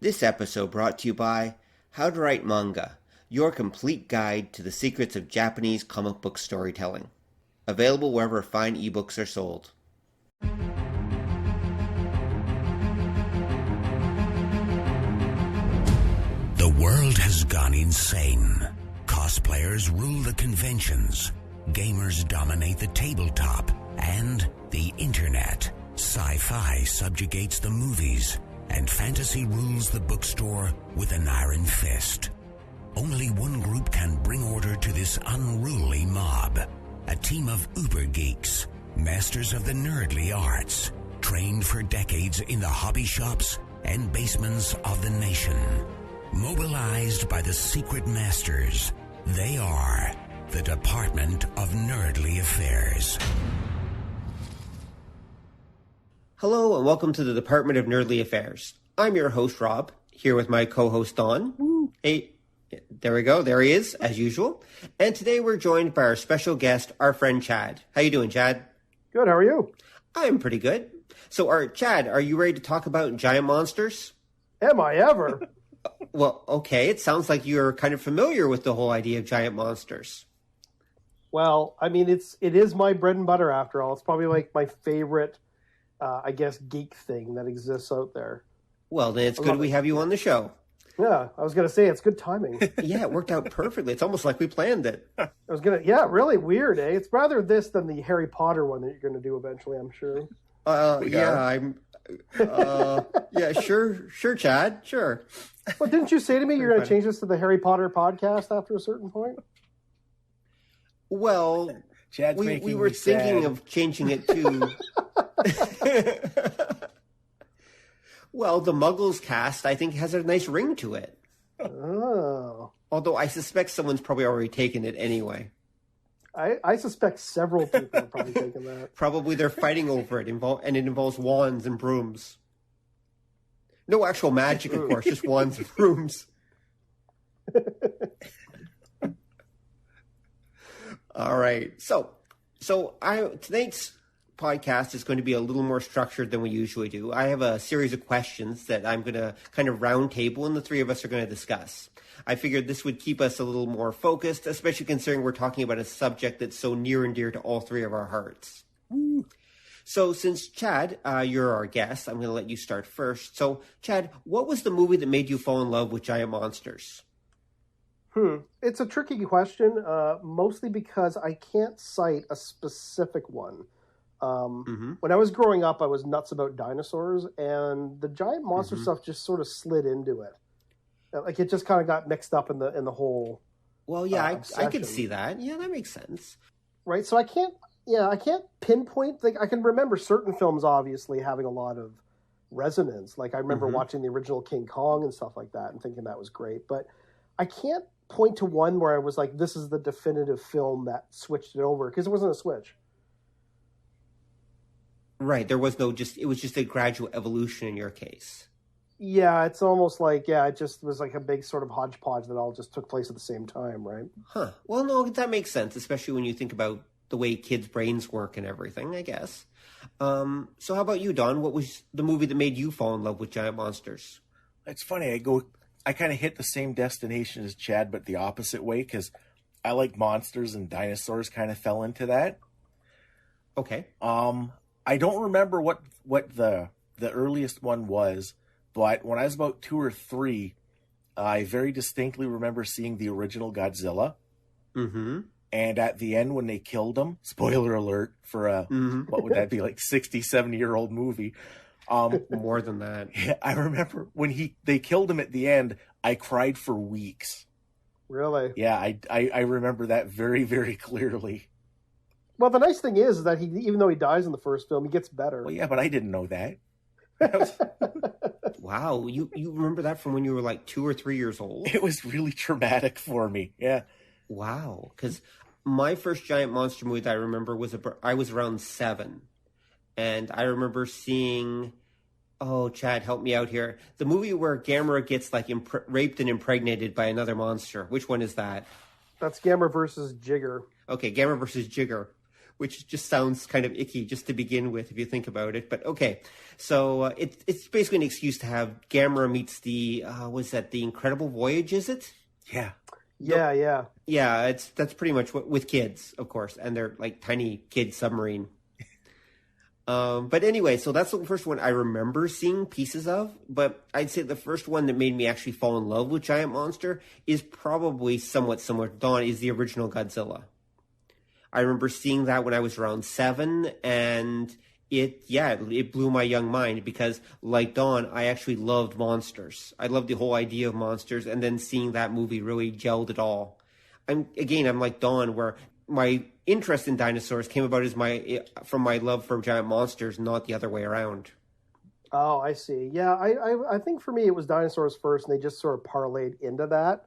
This episode brought to you by How to Write Manga, your complete guide to the secrets of Japanese comic book storytelling. Available wherever fine ebooks are sold. The world has gone insane. Cosplayers rule the conventions. Gamers dominate the tabletop and the internet. Sci-fi subjugates the movies, and fantasy rules the bookstore with an iron fist. Only one group can bring order to this unruly mob. A team of uber geeks, masters of the nerdly arts, trained for decades in the hobby shops and basements of the nation. Mobilized by the secret masters, they are the Department of Nerdly Affairs. Hello and welcome to the Department of Nerdly Affairs. I'm your host, Rob, here with my co-host, Don. Woo. Hey, there we go. There he is, as usual. And today we're joined by our special guest, our friend Chad. How you doing, Chad? Good. How are you? I'm pretty good. So, Chad, are you ready to talk about giant monsters? Am I ever? Well, okay. It sounds like you're kind of familiar with the whole idea of giant monsters. Well, I mean, it is my bread and butter after all. It's probably like my favorite, geek thing that exists out there. Well, then it's good we have you on the show. Yeah, I was going to say, it's good timing. Yeah, it worked out perfectly. It's almost like we planned it. Really weird, eh? It's rather this than the Harry Potter one that you're going to do eventually, I'm sure. Sure, Chad, sure. Well, didn't you say to me you're going to change this to the Harry Potter podcast after a certain point? Well, we were thinking of changing it to... Well, the Muggles cast, I think, has a nice ring to it. Oh. Although I suspect someone's probably already taken it anyway. I suspect several people have probably taken that. Probably they're fighting over it, and it involves wands and brooms. No actual magic, of course, just wands and brooms. All right. So tonight's podcast is going to be a little more structured than we usually do. I have a series of questions that I'm going to kind of round table, and the three of us are going to discuss. I figured this would keep us a little more focused, especially considering we're talking about a subject that's so near and dear to all three of our hearts. Woo. So since, Chad, you're our guest, I'm going to let you start first. So, Chad, what was the movie that made you fall in love with giant monsters? It's a tricky question, mostly because I can't cite a specific one. When I was growing up, I was nuts about dinosaurs, and the giant monster stuff just sort of slid into it. Like, it just kind of got mixed up in the whole. Well, yeah, I could see that. Yeah, that makes sense. Right, so I can't pinpoint. Like, I can remember certain films obviously having a lot of resonance. Like, I remember watching the original King Kong and stuff like that and thinking that was great. But I can't point to one where I was like, this is the definitive film that switched it over, because it wasn't a switch. Right, there was it was just a gradual evolution in your case. Yeah, it's almost like, it just was like a big sort of hodgepodge that all just took place at the same time, right? Huh. Well, no, that makes sense, especially when you think about the way kids' brains work and everything, I guess. So how about you, Don? What was the movie that made you fall in love with giant monsters? It's funny, I kind of hit the same destination as Chad, but the opposite way, because I like monsters and dinosaurs kind of fell into that. Okay. I don't remember what the earliest one was, but when I was about 2 or 3, I very distinctly remember seeing the original Godzilla. Mm-hmm. And at the end, when they killed him, spoiler alert for a, what would that be, like 60, 70-year-old movie. More than that. Yeah, I remember when they killed him at the end, I cried for weeks. Really? Yeah, I remember that very, very clearly. Well, the nice thing is that even though he dies in the first film, he gets better. Well, yeah, but I didn't know that. Wow, you remember that from when you were like 2 or 3 years old? It was really traumatic for me, yeah. Wow, because my first giant monster movie that I remember I was around 7. And I remember seeing, Chad, help me out here. The movie where Gamera gets like raped and impregnated by another monster. Which one is that? That's Gamera versus Jigger. Okay, Gamera versus Jigger. which just sounds kind of icky just to begin with if you think about it. But okay, so it's basically an excuse to have Gamera meets the the Incredible Voyage, is it? Yeah. Yeah. That's pretty much what, with kids, of course, and they're like tiny kid submarine. But anyway, so that's the first one I remember seeing pieces of. But I'd say the first one that made me actually fall in love with Giant Monster is probably somewhat similar to Dawn, is the original Godzilla. I remember seeing that when I was around 7, and it blew my young mind because, like Dawn, I actually loved monsters. I loved the whole idea of monsters, and then seeing that movie really gelled it all. I'm like Dawn, where my interest in dinosaurs came about from my love for giant monsters, not the other way around. Oh, I see. Yeah, I think for me it was dinosaurs first, and they just sort of parlayed into that.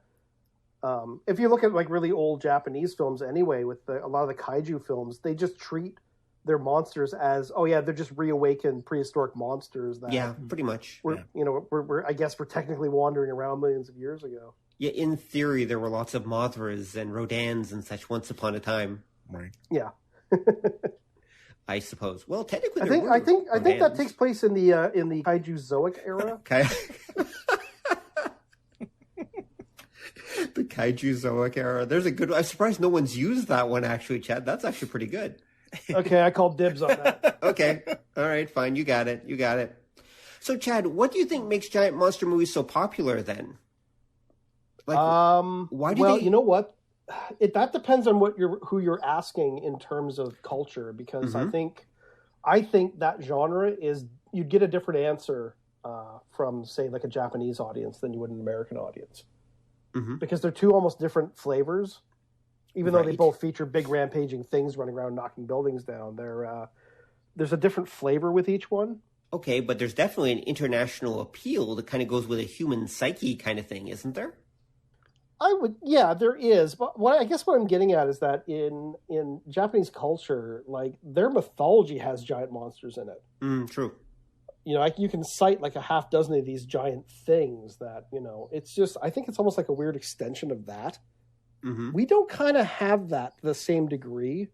If you look at like really old Japanese films anyway, with a lot of the kaiju films, they just treat their monsters as, they're just reawakened prehistoric monsters. Pretty much. We're I guess we're technically wandering around millions of years ago. Yeah, in theory, there were lots of Mothras and Rodans and such once upon a time. Right. Yeah. I suppose. Well, technically, I think that takes place in the Kaiju-zoic era. Okay. The Kaiju-zoic era. There's a good. I'm surprised no one's used that one actually, Chad. That's actually pretty good. Okay, I called dibs on that. Okay. All right. Fine. You got it. So, Chad, what do you think makes giant monster movies so popular then? Like, why do they... you know what? That depends on who you're asking in terms of culture, because I think that genre is, you'd get a different answer from, say, like a Japanese audience than you would an American audience, because they're two almost different flavors. Even though they both feature big rampaging things running around knocking buildings down, there's a different flavor with each one. Okay, but there's definitely an international appeal that kind of goes with a human psyche kind of thing, isn't there? There is. But I guess what I'm getting at is that in Japanese culture, like, their mythology has giant monsters in it. True. You can cite like a half dozen of these giant things that, it's just, I think it's almost like a weird extension of that. We don't kind of have that to the same degree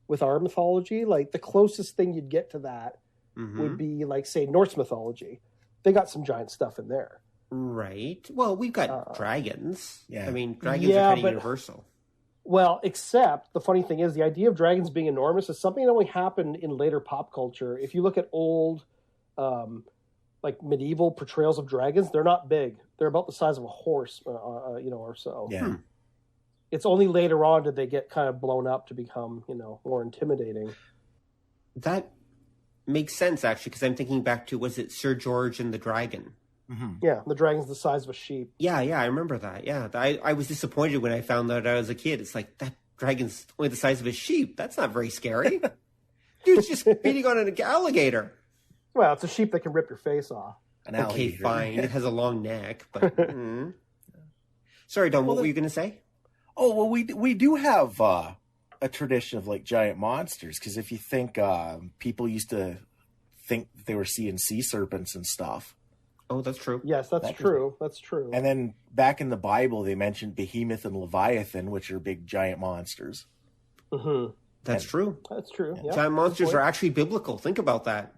with our mythology. Like, the closest thing you'd get to that would be, like, say, Norse mythology. They got some giant stuff in there. Right. Well, we've got dragons. Yeah. I mean, dragons are kind of universal. Well, except the funny thing is the idea of dragons being enormous is something that only happened in later pop culture. If you look at old, like medieval portrayals of dragons, they're not big. They're about the size of a horse, or so. Yeah. It's only later on did they get kind of blown up to become, more intimidating. That makes sense, actually, because I'm thinking back to, was it Sir George and the Dragon? Yeah, the dragon's the size of a sheep. Yeah, I remember that. Yeah, I was disappointed when I found that I was a kid. It's like, that dragon's only the size of a sheep. That's not very scary. Dude's just beating on an alligator. Well, it's a sheep that can rip your face off. Okay, fine. It has a long neck, but... Sorry, Don, what were you going to say? Oh, well, we do have a tradition of, like, giant monsters, because if you think people used to think they were seeing sea serpents and stuff. Oh, that's true. Yes, that's true. That's true. And then back in the Bible, they mentioned Behemoth and Leviathan, which are big giant monsters. That's true. That's true. Yeah. Giant monsters are actually biblical. Think about that.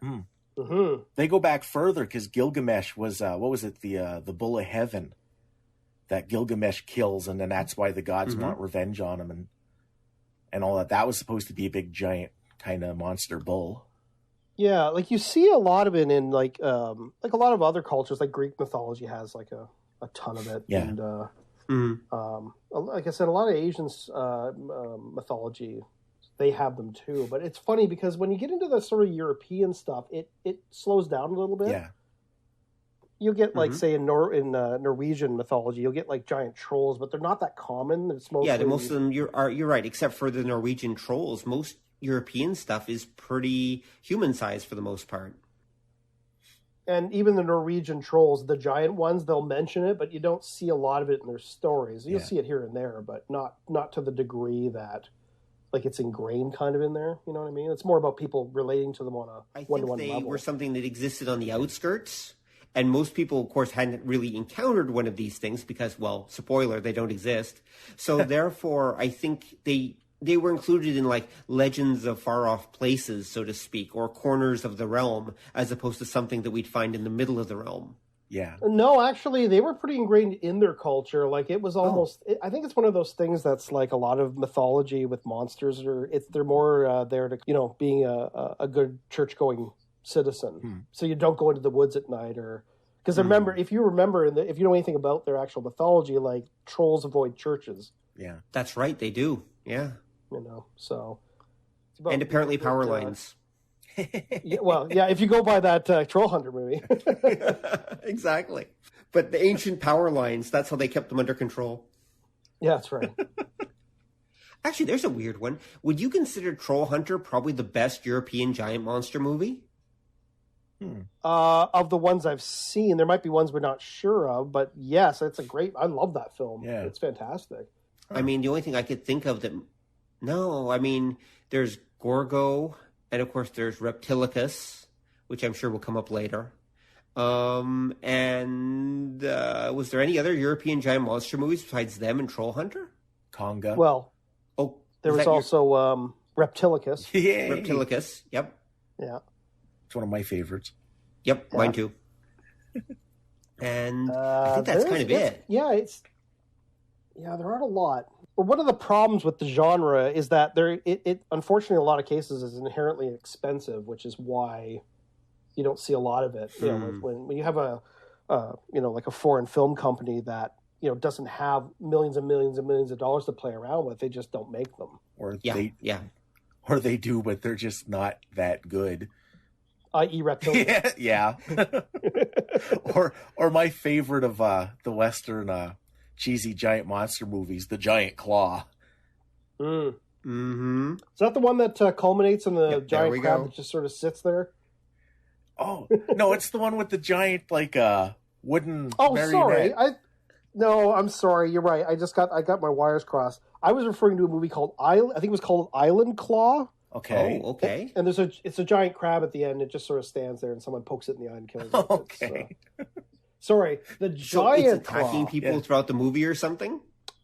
They go back further because Gilgamesh was, the bull of heaven that Gilgamesh kills, and then that's why the gods want revenge on him and all that. That was supposed to be a big giant kind of monster bull. Yeah, like you see a lot of it in like a lot of other cultures, like Greek mythology has like a ton of it. Yeah. And like I said, a lot of Asian mythology, they have them too. But it's funny because when you get into the sort of European stuff, it slows down a little bit. Yeah. You'll get like say in Norwegian mythology, you'll get like giant trolls, but they're not that common. It's mostly most of them you're right, except for the Norwegian trolls. Most European stuff is pretty human-sized for the most part. And even the Norwegian trolls, the giant ones, they'll mention it, but you don't see a lot of it in their stories. You'll see it here and there, but not to the degree that, like, it's ingrained kind of in there. You know what I mean? It's more about people relating to them on a one-to-one level. I think they were something that existed on the outskirts, and most people, of course, hadn't really encountered one of these things because, well, spoiler, they don't exist. So therefore, I think they they were included in like legends of far off places, so to speak, or corners of the realm, as opposed to something that we'd find in the middle of the realm. Yeah. No, actually, they were pretty ingrained in their culture. Like it was almost. I think it's one of those things that's like a lot of mythology with monsters, or they're more there to being a good church going citizen. So you don't go into the woods at night, or because remember, if you know anything about their actual mythology, like trolls avoid churches. Yeah, that's right. They do. Yeah, so. And apparently power lines. If you go by that Troll Hunter movie. Exactly. But the ancient power lines, that's how they kept them under control. Yeah, that's right. Actually, there's a weird one. Would you consider Troll Hunter probably the best European giant monster movie? Of the ones I've seen, there might be ones we're not sure of, but yes, I love that film. Yeah. It's fantastic. I mean, the only thing I could think of there's Gorgo, and of course there's Repitilicus, which I'm sure will come up later. Was there any other European giant monster movies besides them and Troll Hunter? Conga. Well, there was also Repitilicus. Yeah. Repitilicus, yep. Yeah. It's one of my favorites. Yep, mine too. And I think that's kind of it. Yeah, there aren't a lot. But one of the problems with the genre is that it unfortunately in a lot of cases is inherently expensive, which is why you don't see a lot of it. When you have like a foreign film company that doesn't have millions and millions and millions of dollars to play around with, they just don't make them. Or they do, but they're just not that good. I.e. Reptilians. Yeah. or my favorite of the Western cheesy giant monster movies, The Giant Claw. Mm-hmm. Is that the one that culminates in the giant crab that just sort of sits there? Oh, no, it's the one with the giant, wooden marionette. Sorry. I'm sorry. You're right. I got my wires crossed. I was referring to a movie called I think it was called Island Claw. Okay. Oh, okay. And it's a giant crab at the end. It just sort of stands there, and someone pokes it in the eye and kills it. Okay. Sorry, the giant it's attacking claw. people throughout the movie or something?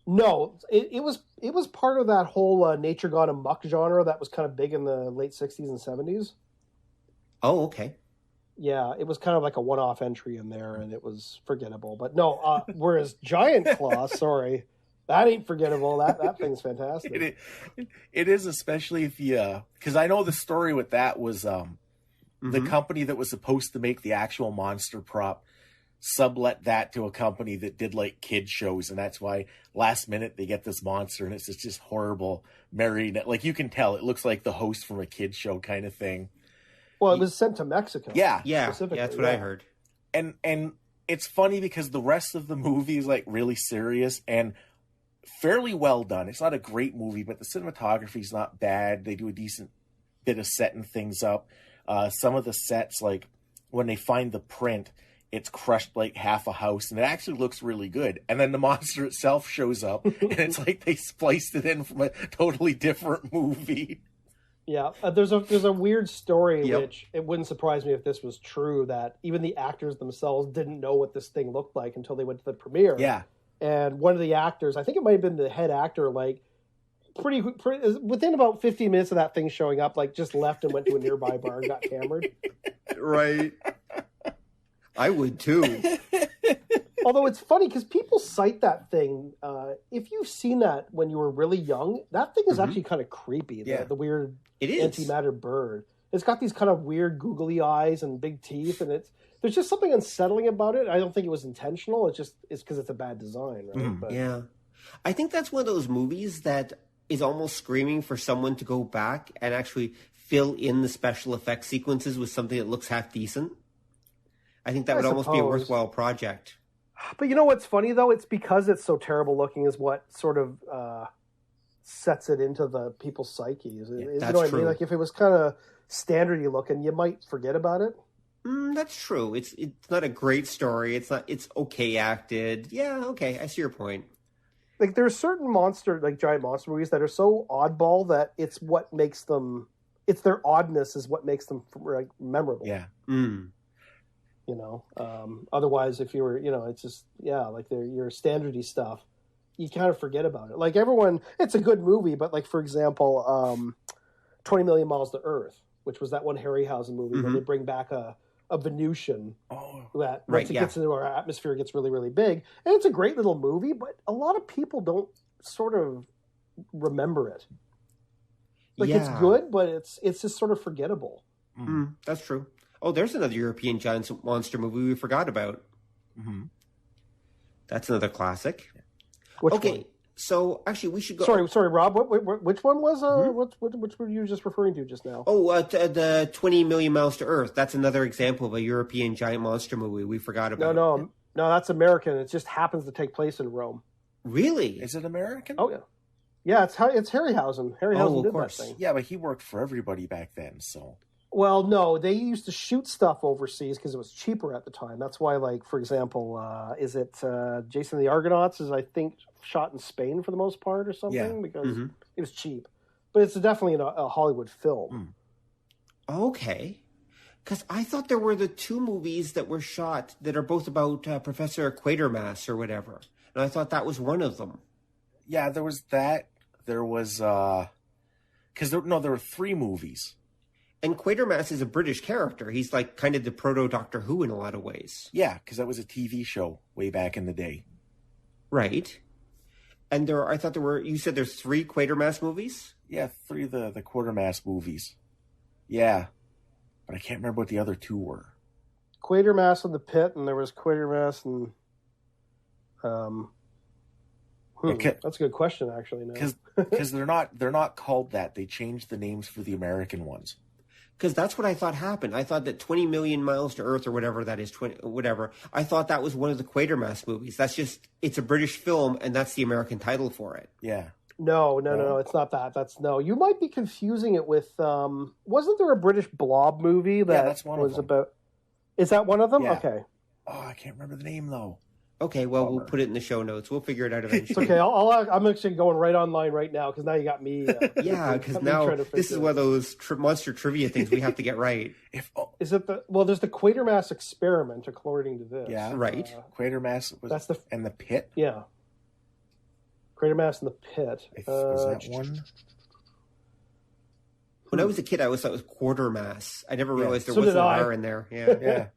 No, it was part of that whole nature gone amok genre that was kind of big in the late 60s and 70s. Oh, okay. Yeah, it was kind of like a one-off entry in there, and it was forgettable. But no, whereas Giant Claw, sorry, that ain't forgettable. That thing's fantastic. It is, especially if you, because I know the story with that was the company that was supposed to make the actual monster prop sublet that to a company that did like kid shows, and that's why last minute they get this monster, and it's just horrible marionette. Like you can tell, it looks like the host from a kid show kind of thing. Well, it was sent to Mexico. Yeah, that's what I heard. And it's funny because the rest of the movie is like really serious and fairly well done. It's not a great movie, but the cinematography is not bad. They do a decent bit of setting things up. Some of the sets, like when they find the print, it's crushed like half a house, and it actually looks really good. And then the monster itself shows up, and it's like they spliced it in from a totally different movie. Yeah, there's a weird story, which it wouldn't surprise me if this was true, that even the actors themselves didn't know what this thing looked like until they went to the premiere. Yeah. And one of the actors, I think it might have been the head actor, like pretty within about 15 minutes of that thing showing up, like just left and went to a nearby bar and got hammered. Right. I would too. Although it's funny because people cite that thing. If you've seen that when you were really young, that thing is actually kind of creepy. The weird antimatter bird. It's got these kind of weird googly eyes and big teeth, and there's just something unsettling about it. I don't think it was intentional. It's because it's a bad design, right? But, yeah, I think that's one of those movies that is almost screaming for someone to go back and actually fill in the special effects sequences with something that looks half decent. I think that would almost be a worthwhile project. But you know what's funny, though? It's because it's so terrible looking is what sort of sets it into the people's psyches. Yeah, you know what I mean? Like, if it was kind of standardy looking, you might forget about it. That's true. It's not a great story. It's okay acted. Yeah, okay. I see your point. Like, there's certain giant monster movies that are so oddball that it's what makes them... It's their oddness is what makes them, like, memorable. Yeah. You know, otherwise, if you were, it's just, like your standardy stuff. you kind of forget about it. Like everyone, it's a good movie, but like for example, 20 Million Miles to Earth, which was that one Harryhausen movie where they bring back a Venusian that once it gets into our atmosphere gets really, really big. And it's a great little movie, but a lot of people don't sort of remember it. Like it's good, but it's just sort of forgettable. That's true. Oh, there's another European giant monster movie we forgot about. That's another classic. Which one? So actually, we should go. Sorry, Rob. Which one was which were you just referring to just now? Oh, the 20 Million Miles to Earth. That's another example of a European giant monster movie we forgot about. No, that's American. It just happens to take place in Rome. Really? Is it American? Oh yeah, yeah. It's Harryhausen. Harryhausen did that thing. Yeah, but he worked for everybody back then, so. Well, no, they used to shoot stuff overseas because it was cheaper at the time. That's why, like, for example, is it Jason and the Argonauts is, I think, shot in Spain for the most part or something because it was cheap. But it's definitely a Hollywood film. Okay. Because I thought there were the two movies that were shot that are both about Professor Quatermass or whatever. And I thought that was one of them. Yeah, there was that. There was... Because there were 3 movies. And Quatermass is a British character. He's like kind of the proto Doctor Who in a lot of ways. Yeah, because that was a TV show way back in the day. Right. And I thought you said there's 3 Quatermass movies? Yeah, 3 of the Quatermass movies. Yeah. But I can't remember what the other 2 were. Quatermass in the Pit, and there was Quatermass and... that's a good question, actually. Because they're not called that. They changed the names for the American ones. Because that's what I thought happened. I thought that 20 Million Miles to Earth or whatever that is, whatever. I thought that was one of the Quatermass movies. That's just, it's a British film, and that's the American title for it. Yeah. No, it's not that. You might be confusing it with, wasn't there a British Blob movie that's one was of them. about, is that one of them? Yeah. Okay. Oh, I can't remember the name, though. Okay, well, we'll put it in the show notes. We'll figure it out eventually. It's okay. I'm actually going right online right now because now you got me. Yeah, because now this is one of those monster trivia things we have to get right. Is it there's the Quatermass experiment according to this. Yeah, right. Quatermass was and the Pit. Yeah. Quatermass in the Pit. Was that one? When I was a kid, I always thought it was Quartermass. I never realized there wasn't an R in there. Yeah, yeah.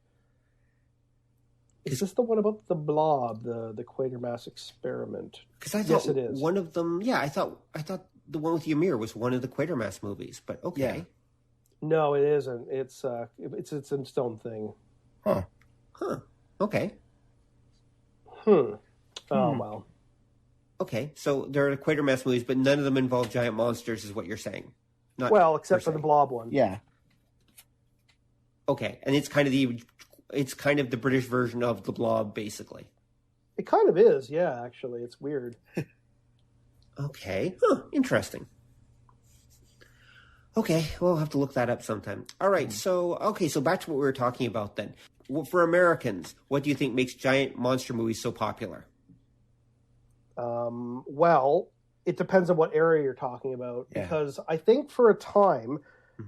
Is this the one about the blob, the Quatermass experiment? Because I thought it is. One of them. Yeah, I thought the one with Ymir was one of the Quatermass movies. But okay. Yeah. No, it isn't. It's its own thing. Huh. Okay. Oh well. Okay, so there are Quatermass movies, but none of them involve giant monsters, is what you're saying. Not except for the blob one. Yeah. Okay, and it's kind of the British version of the Blob, basically. It kind of is, yeah, actually. It's weird. Okay. Interesting. Okay, we'll have to look that up sometime. All right, so back to what we were talking about then. For Americans, what do you think makes giant monster movies so popular? Well, it depends on what area you're talking about. Yeah. Because I think for a time...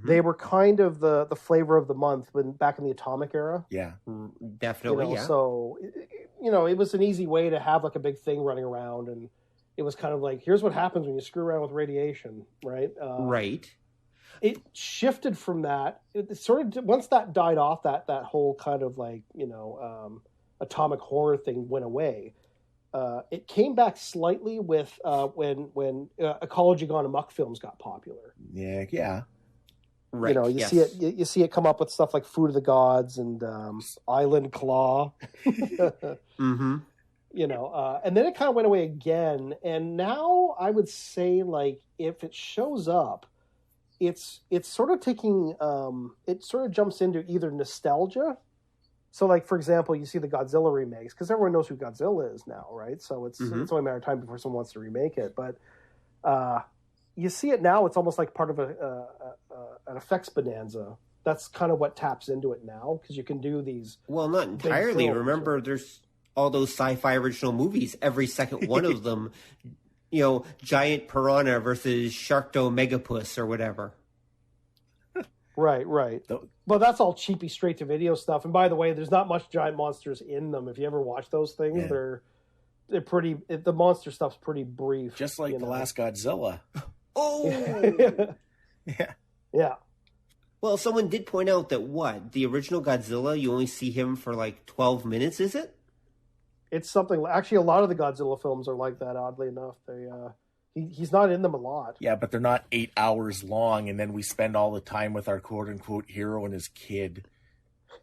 They were kind of the flavor of the month back in the Atomic era. Yeah, definitely. So, it was an easy way to have like a big thing running around, and it was kind of like, here's what happens when you screw around with radiation, right? Right. It shifted from that. It sort of once that died off, that whole kind of like atomic horror thing went away. It came back slightly with when Ecology Gone Amok films got popular. Yeah. Right. You see it come up with stuff like Food of the Gods and Island Claw. Mm-hmm. And then it kind of went away again. And now I would say, like, if it shows up, it's sort of taking it sort of jumps into either nostalgia. So, like, for example, you see the Godzilla remakes because everyone knows who Godzilla is now, right? So it's only a matter of time before someone wants to remake it. But you see it now; it's almost like part of an effects bonanza. That's kind of what taps into it now because you can do these. Well, not entirely. Remember, there's all those sci-fi original movies. Every second one of them, giant piranha versus Sharkdo Megapus or whatever. Right. Well, that's all cheapy straight to video stuff. And by the way, there's not much giant monsters in them. If you ever watch those things, the monster stuff's pretty brief. Just like the last Godzilla. Oh! Yeah. Yeah. Well, someone did point out that the original Godzilla, you only see him for like 12 minutes, is it? It's something. Actually, a lot of the Godzilla films are like that. Oddly enough, he's not in them a lot. Yeah, but they're not 8 hours long, and then we spend all the time with our quote unquote hero and his kid.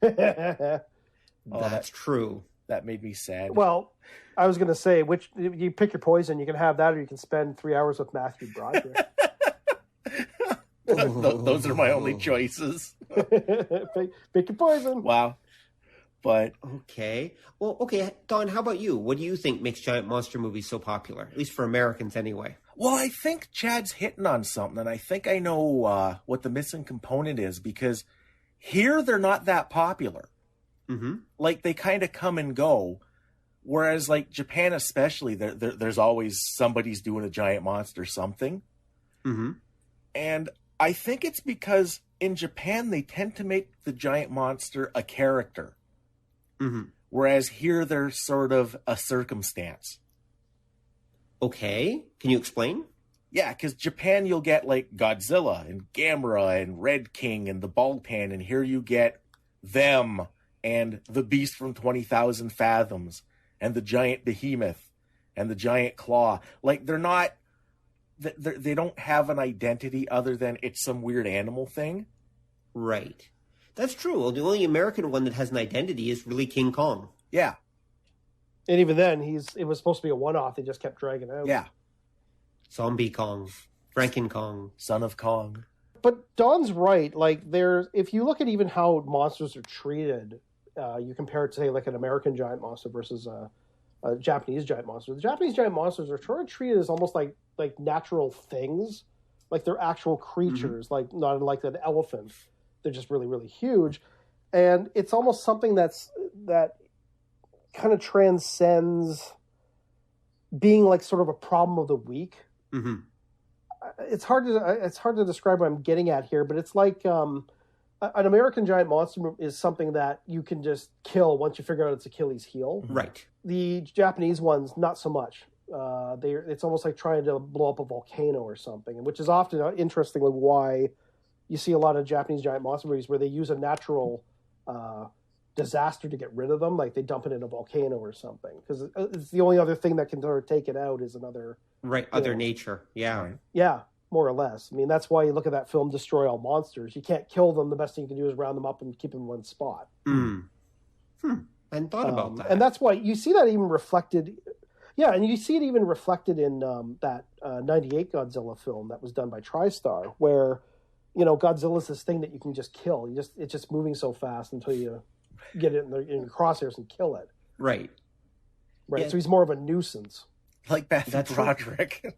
That's true. That made me sad. Well, I was going to say, which you pick your poison. You can have that, or you can spend 3 hours with Matthew Broderick. Those are my only choices. Pick your poison. Wow. But okay. Well, okay, Don, how about you? What do you think makes giant monster movies so popular? At least for Americans anyway. Well, I think Chad's hitting on something, and I think I know what the missing component is, because here they're not that popular. Mm-hmm. Like, they kind of come and go, whereas, like, Japan especially, there's always somebody's doing a giant monster something. Mm-hmm. And I think it's because in Japan, they tend to make the giant monster a character. Mm-hmm. Whereas here, they're sort of a circumstance. Okay. Can you explain? Yeah, because Japan, you'll get like Godzilla and Gamera and Red King and the Ball Pan, and here you get them and the Beast from 20,000 Fathoms and the Giant Behemoth and the Giant Claw. Like, they're not, they don't have an identity other than it's some weird animal thing. Right. That's true. Well, the only American one that has an identity is really King Kong. Yeah. And even then, it was supposed to be a one-off. They just kept dragging out. Yeah. Zombie Kong. Franken Kong. Son of Kong. But Don's right. Like, if you look at even how monsters are treated, you compare it to, say, like an American giant monster versus a Japanese giant monster. The Japanese giant monsters are sort of treated as almost like natural things. Like, they're actual creatures, Mm-hmm. like not like an elephant. They're just really, really huge. And it's almost something that kind of transcends being like sort of a problem of the week. Mm-hmm. It's hard to describe what I'm getting at here, but it's like an American giant monster is something that you can just kill once you figure out its Achilles heel. Right. The Japanese ones, not so much. It's almost like trying to blow up a volcano or something, which is often, interestingly, why you see a lot of Japanese giant monster movies where they use a natural disaster to get rid of them, like they dump it in a volcano or something, because it's the only other thing that can sort of take it out is another nature. Yeah. Yeah, more or less. I mean, that's why you look at that film Destroy All Monsters. You can't kill them. The best thing you can do is round them up and keep them in one spot. I hadn't thought about that. And that's why you see that even reflected. Yeah, and you see it even reflected in that 98 Godzilla film that was done by TriStar, where, Godzilla's this thing that you can just kill. It's just moving so fast until you get it in your crosshairs and kill it. Right. Right. Yeah. So he's more of a nuisance. Like Matthew Broderick.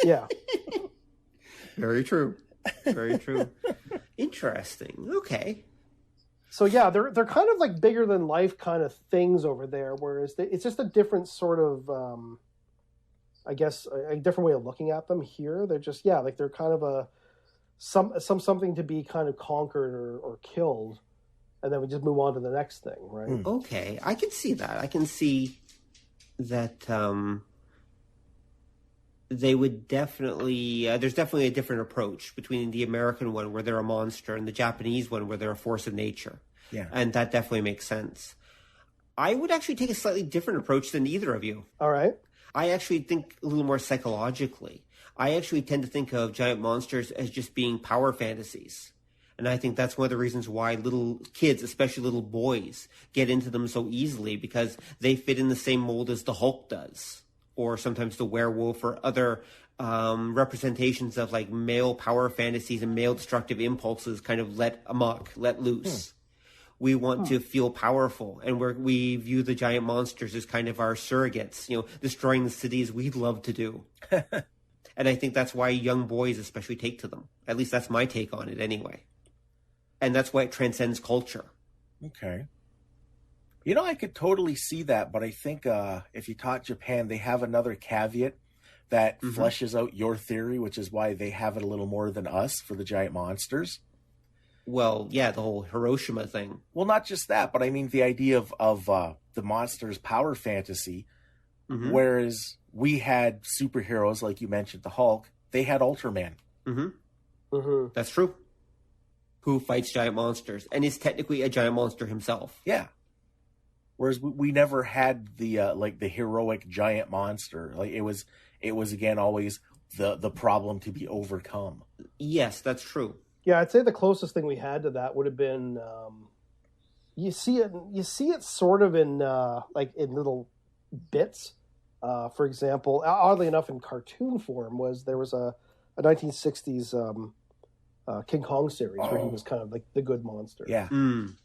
Yeah. Very true. Very true. Interesting. Okay. So yeah, they're kind of like bigger than life kind of things over there, whereas it's just a different sort of, I guess, a different way of looking at them here. They're just, like they're kind of something to be kind of conquered or killed, and then we just move on to the next thing, right? Okay, I can see that. I can see that they would definitely... there's definitely a different approach between the American one, where they're a monster, and the Japanese one, where they're a force of nature. Yeah. And that definitely makes sense. I would actually take a slightly different approach than either of you. All right. I actually think a little more psychologically. I actually tend to think of giant monsters as just being power fantasies. And I think that's one of the reasons why little kids, especially little boys, get into them so easily, because they fit in the same mold as the Hulk does, or sometimes the werewolf, or other representations of like male power fantasies and male destructive impulses kind of let amok, let loose. We want to feel powerful, and we view the giant monsters as kind of our surrogates, destroying the cities we'd love to do. And I think that's why young boys especially take to them. At least that's my take on it anyway. And that's why it transcends culture. Okay. I could totally see that, but I think if you talk Japan, they have another caveat that fleshes out your theory, which is why they have it a little more than us for the giant monsters. Well, yeah, the whole Hiroshima thing. Well, not just that, but I mean the idea of the monster's power fantasy. Mm-hmm. Whereas we had superheroes, like you mentioned, the Hulk, they had Ultraman. Mm-hmm. Mm-hmm. That's true. Who fights giant monsters and is technically a giant monster himself. Yeah. Whereas we never had the like the heroic giant monster. Like it was again always the problem to be overcome. Yes, that's true. Yeah, I'd say the closest thing we had to that would have been you see it sort of in like in little bits. For example, oddly enough, in cartoon form, there was a 1960s King Kong series where he was kind of like the good monster. Yeah,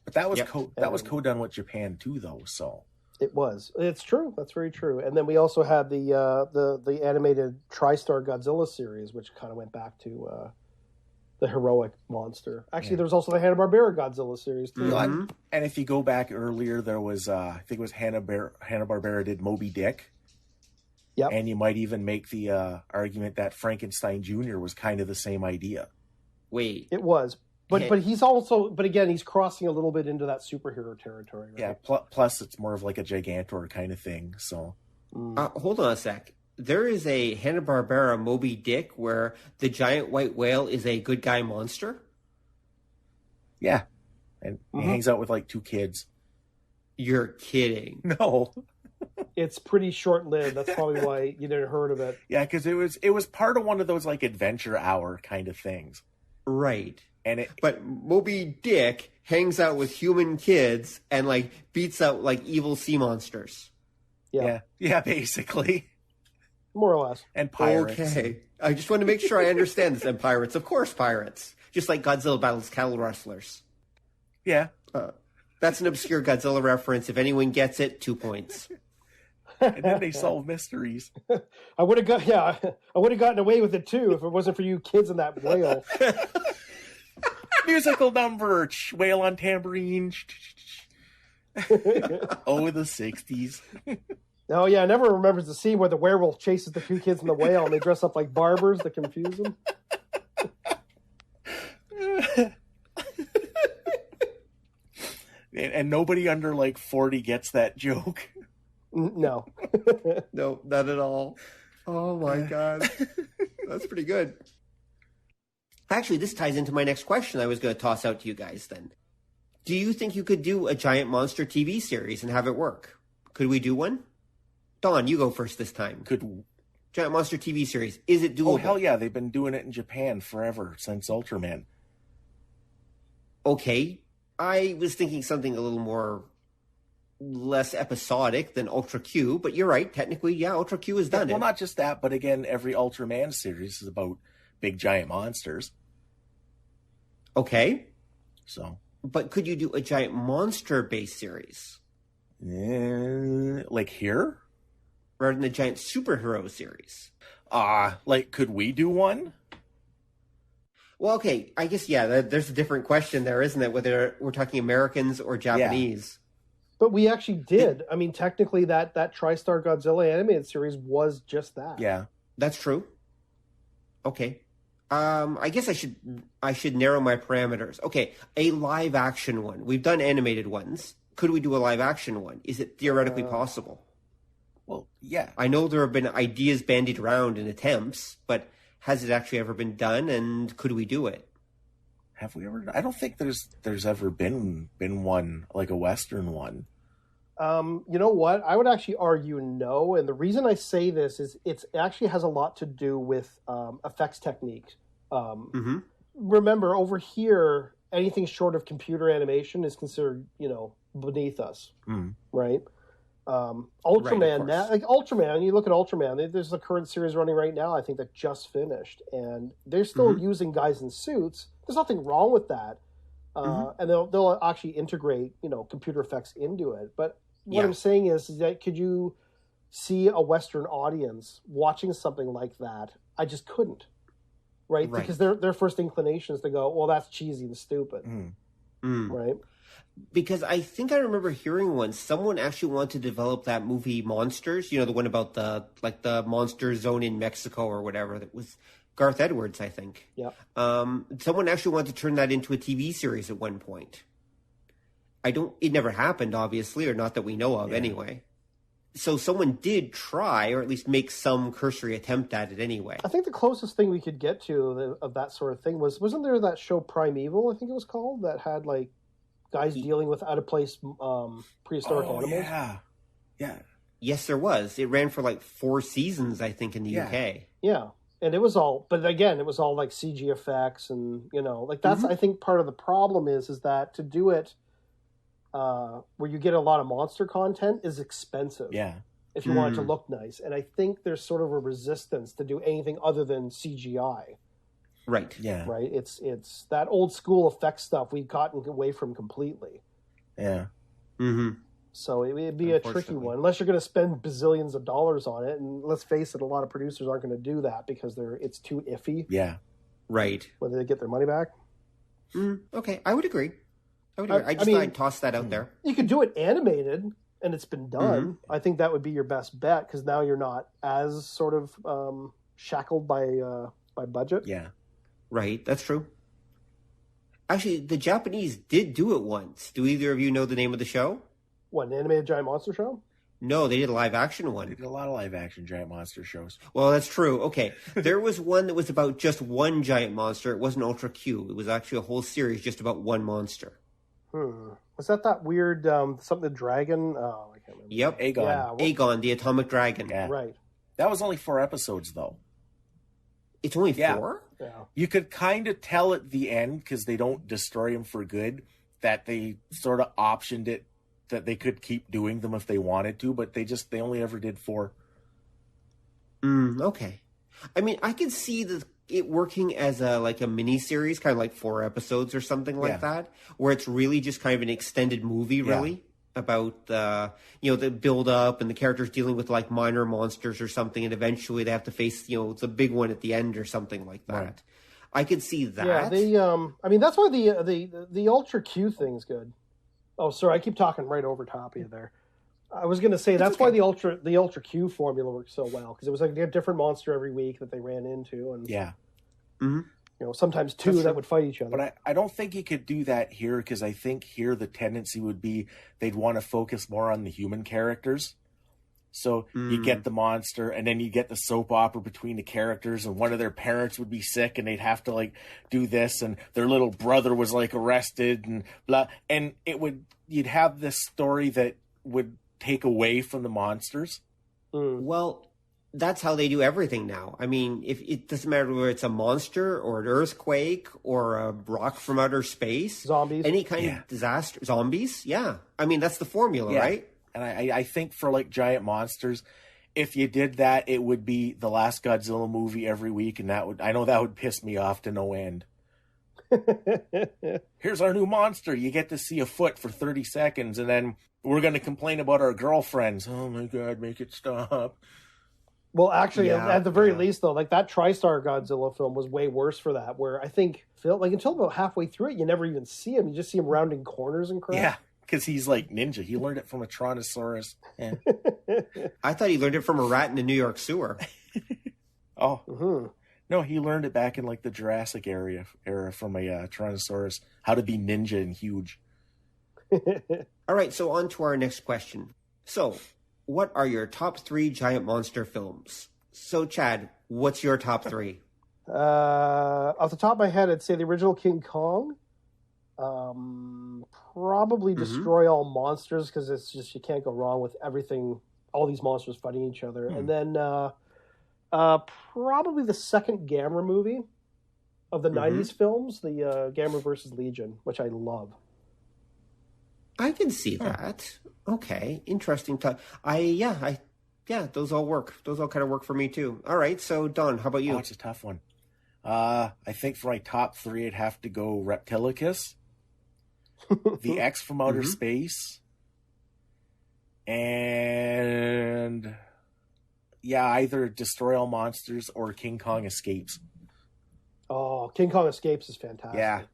but that was Yep. was co-done with Japan too, though. So It was. It's true. That's very true. And then we also had the animated TriStar Godzilla series, which kind of went back to the heroic monster. Actually, there was also the Hanna-Barbera Godzilla series too. Mm-hmm. And if you go back earlier, there was I think it was Hanna-Barbera did Moby Dick. Yep. And you might even make the argument that Frankenstein Jr. was kind of the same idea. Wait. It was. But he's also, but again, he's crossing a little bit into that superhero territory. Right? Yeah. Plus, it's more of like a Gigantor kind of thing. So, Hold on a sec. There is a Hanna-Barbera Moby Dick where the giant white whale is a good guy monster? yeah. And he hangs out with like two kids. You're kidding. No. It's pretty short-lived. That's probably why you didn't heard of it. Yeah, because it was part of one of those like adventure hour kind of things. Right. And But Moby Dick hangs out with human kids and like beats out like evil sea monsters. Yeah, basically. More or less. And pirates. Okay. I just want to make sure I understand this. And pirates. Of course, pirates. Just like Godzilla battles cattle rustlers. Yeah. That's an obscure Godzilla reference. If anyone gets it, 2 points. And then they solve mysteries. I would have gotten away with it too if it wasn't for you kids and that whale. Musical number. Whale on tambourine. Oh, the 60s. Oh yeah, I never remembers the scene where the werewolf chases the two kids and the whale and they dress up like barbers to confuse them. And nobody under like 40 gets that joke. No. No, not at all. Oh my God. That's pretty good. Actually, this ties into my next question I was going to toss out to you guys then. Do you think you could do a giant monster TV series and have it work? Could we do one? Don, you go first this time. Giant monster TV series. Is it doable? Oh, hell yeah. They've been doing it in Japan forever, since Ultraman. Okay. I was thinking something a little less episodic than Ultra Q, but you're right. Technically, yeah, Ultra Q has done it. Well, not just that, but again, every Ultraman series is about big giant monsters. Okay. So. But could you do a giant monster-based series? Like here? Rather than a giant superhero series? Like, could we do one? Well, okay, I guess, yeah, there's a different question there, isn't it? Whether we're talking Americans or Japanese. Yeah. But we actually did. I mean, technically, that TriStar Godzilla animated series was just that. Yeah. That's true. Okay. I guess I should narrow my parameters. Okay, a live action one. We've done animated ones. Could we do a live action one? Is it theoretically possible? Well, yeah. I know there have been ideas bandied around in attempts, but has it actually ever been done, and could we do it? Have we ever? I don't think there's ever been one, like a Western one. You know what? I would actually argue no, and the reason I say this is it actually has a lot to do with effects techniques. Remember, over here, anything short of computer animation is considered, beneath us, right? Ultraman, right, Ultraman, you look at Ultraman, there's a current series running right now, I think, that just finished, and they're still using guys in suits. There's nothing wrong with that. And they'll actually integrate, computer effects into it. But what I'm saying is that could you see a Western audience watching something like that? I just couldn't, right? Because their first inclination is to go, well, that's cheesy and stupid, right? Because I think I remember hearing once someone actually wanted to develop that movie Monsters, the one about the monster zone in Mexico or whatever. That was Garth Edwards, I think. Yeah. Someone actually wanted to turn that into a TV series at one point. It never happened, obviously, or not that we know of anyway. So someone did try, or at least make some cursory attempt at it anyway. I think the closest thing we could get to of that sort of thing wasn't there that show Primeval, I think it was called, that had like guys dealing with out of place prehistoric animals? Yeah. Yes, there was. It ran for like 4 seasons, I think, in the UK. Yeah. And it was all, but again, it was all like CG effects and, like that's, I think part of the problem is that to do it where you get a lot of monster content is expensive. Yeah. If you want it to look nice. And I think there's sort of a resistance to do anything other than CGI. Right. Yeah. Right. It's that old school effect stuff we've gotten away from completely. Yeah. Mm-hmm. So it'd be a tricky one, unless you're going to spend bazillions of dollars on it. And let's face it, a lot of producers aren't going to do that because it's too iffy. Yeah. Right. Whether they get their money back. Okay. I would agree. I just thought I'd toss that out there. You could do it animated, and it's been done. I think that would be your best bet because now you're not as sort of shackled by budget. Yeah. Right. That's true. Actually, the Japanese did do it once. Do either of you know the name of the show? What, an animated giant monster show? No, they did a live action one. They did a lot of live action giant monster shows. Well, that's true. Okay. There was one that was about just one giant monster. It wasn't Ultra Q. It was actually a whole series just about one monster. Was that weird, something the dragon? Oh, I can't remember. Yep. Aegon. Yeah, Aegon, the atomic dragon. Yeah. right. That was only 4 episodes, though. It's only 4? Yeah. You could kind of tell at the end, because they don't destroy him for good, that they sort of optioned it, that they could keep doing them if they wanted to, but they only ever did 4. Okay. I mean, I could see it working as a mini series, kind of like 4 episodes or something like that, where it's really just kind of an extended movie, really, about the build up and the characters dealing with like minor monsters or something, and eventually they have to face the big one at the end or something like that. Right. I could see that. Yeah, I mean that's why the Ultra Q thing's good. Oh, sorry, I keep talking right over top of you there. I was going to say that's why the Ultra Q formula worked so well, because it was like a different monster every week that they ran into, and sometimes 2 that would fight each other. But I don't think you could do that here, because I think here the tendency would be they'd want to focus more on the human characters. So you get the monster, and then you get the soap opera between the characters, and one of their parents would be sick, and they'd have to like do this, and their little brother was like arrested, and blah. And you'd have this story that would take away from the monsters. Well, that's how they do everything now. I mean, if it doesn't matter whether it's a monster or an earthquake or a rock from outer space, zombies, any kind of disaster, zombies. Yeah, I mean that's the formula, right? And I think for like giant monsters, if you did that, it would be the last Godzilla movie every week, and that would piss me off to no end. Here's our new monster. You get to see a foot for 30 seconds, and then we're going to complain about our girlfriends. Oh my God, make it stop. Well, actually, at the very least, though, like that TriStar Godzilla film was way worse for that, where I think, until about halfway through it, you never even see him. You just see him rounding corners and crap. Yeah, because he's like ninja. He learned it from a Tyrannosaurus. Yeah. I thought he learned it from a rat in the New York sewer. No, he learned it back in like the Jurassic era from a Tyrannosaurus, how to be ninja and huge. All right, so on to our next question. So, what are your top 3 giant monster films? So, Chad, what's your top 3? Off the top of my head, I'd say the original King Kong. Probably Destroy All Monsters, because it's just, you can't go wrong with everything, all these monsters fighting each other. And then probably the second Gamera movie of the 90s films, the Gamera versus Legion, which I love. I can see that. Okay, interesting. Those all work. Those all kind of work for me too. All right, so Don, how about you? Oh, it's a tough one. I think for my top 3, I'd have to go Repitilicus, The X from Outer Space, and either Destroy All Monsters or King Kong Escapes. Oh, King Kong Escapes is fantastic. Yeah.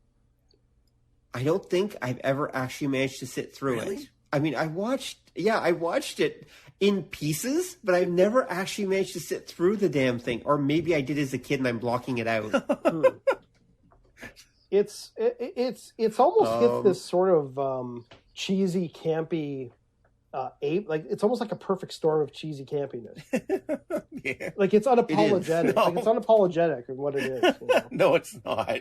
I don't think I've ever actually managed to sit through it. I mean, I watched it in pieces, but I've never actually managed to sit through the damn thing. Or maybe I did as a kid and I'm blocking it out. It's almost hit this sort of cheesy, campy ape. Like it's almost like a perfect storm of cheesy campiness. Yeah. Like it's unapologetic. No. Like it's unapologetic in what it is. You know? No, it's not.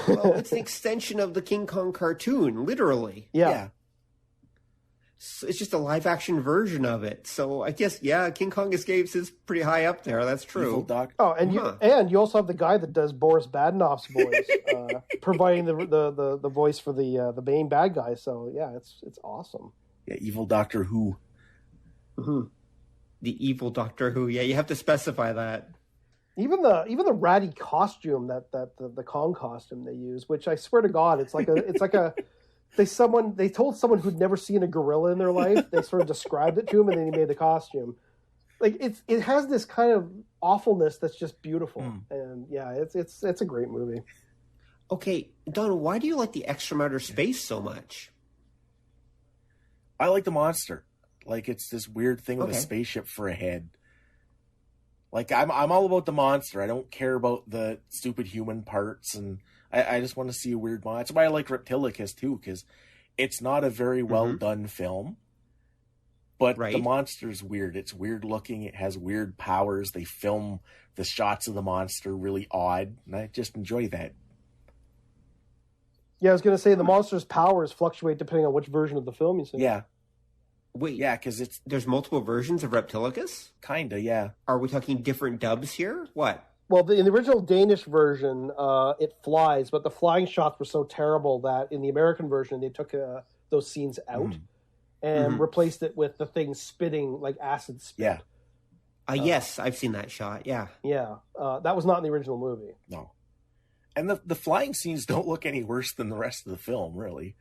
Well, it's an extension of the King Kong cartoon, literally. Yeah. So it's just a live action version of it. So I guess, yeah, King Kong Escapes is pretty high up there. That's true. Evil Doc. Oh, and you also have the guy that does Boris Badenoff's voice, providing the voice for the main bad guy. So yeah, it's awesome. Yeah, Evil Doctor Who. Mm-hmm. The evil Doctor Who. Yeah, you have to specify that. Even the ratty costume that the Kong costume they use, which I swear to God, it's like a they told someone who'd never seen a gorilla in their life. They sort of described it to him, and then he made the costume. Like it has this kind of awfulness that's just beautiful, and yeah, it's a great movie. Okay, Don, why do you like the X from Outer Space so much? I like the monster. Like it's this weird thing with Okay. a spaceship for a head. Like I'm all about the monster. I don't care about the stupid human parts, and I just want to see a weird monster. That's why I like Repitilicus too, because it's not a very well done film, but the monster's weird. It's weird looking. It has weird powers. They film the shots of the monster really odd, and I just enjoy that. Yeah, I was going to say the monster's powers fluctuate depending on which version of the film you see. Yeah. Wait, Yeah, because there's multiple versions of Reptilicus? kinda, yeah. Are we talking different dubs here? What? Well, in the original Danish version, it flies, but the flying shots were so terrible that in the American version, they took those scenes out and replaced it with the thing spitting like acid spit. Yeah. Yes, I've seen that shot. Yeah. Yeah, that was not in the original movie. No. And the flying scenes don't look any worse than the rest of the film, really.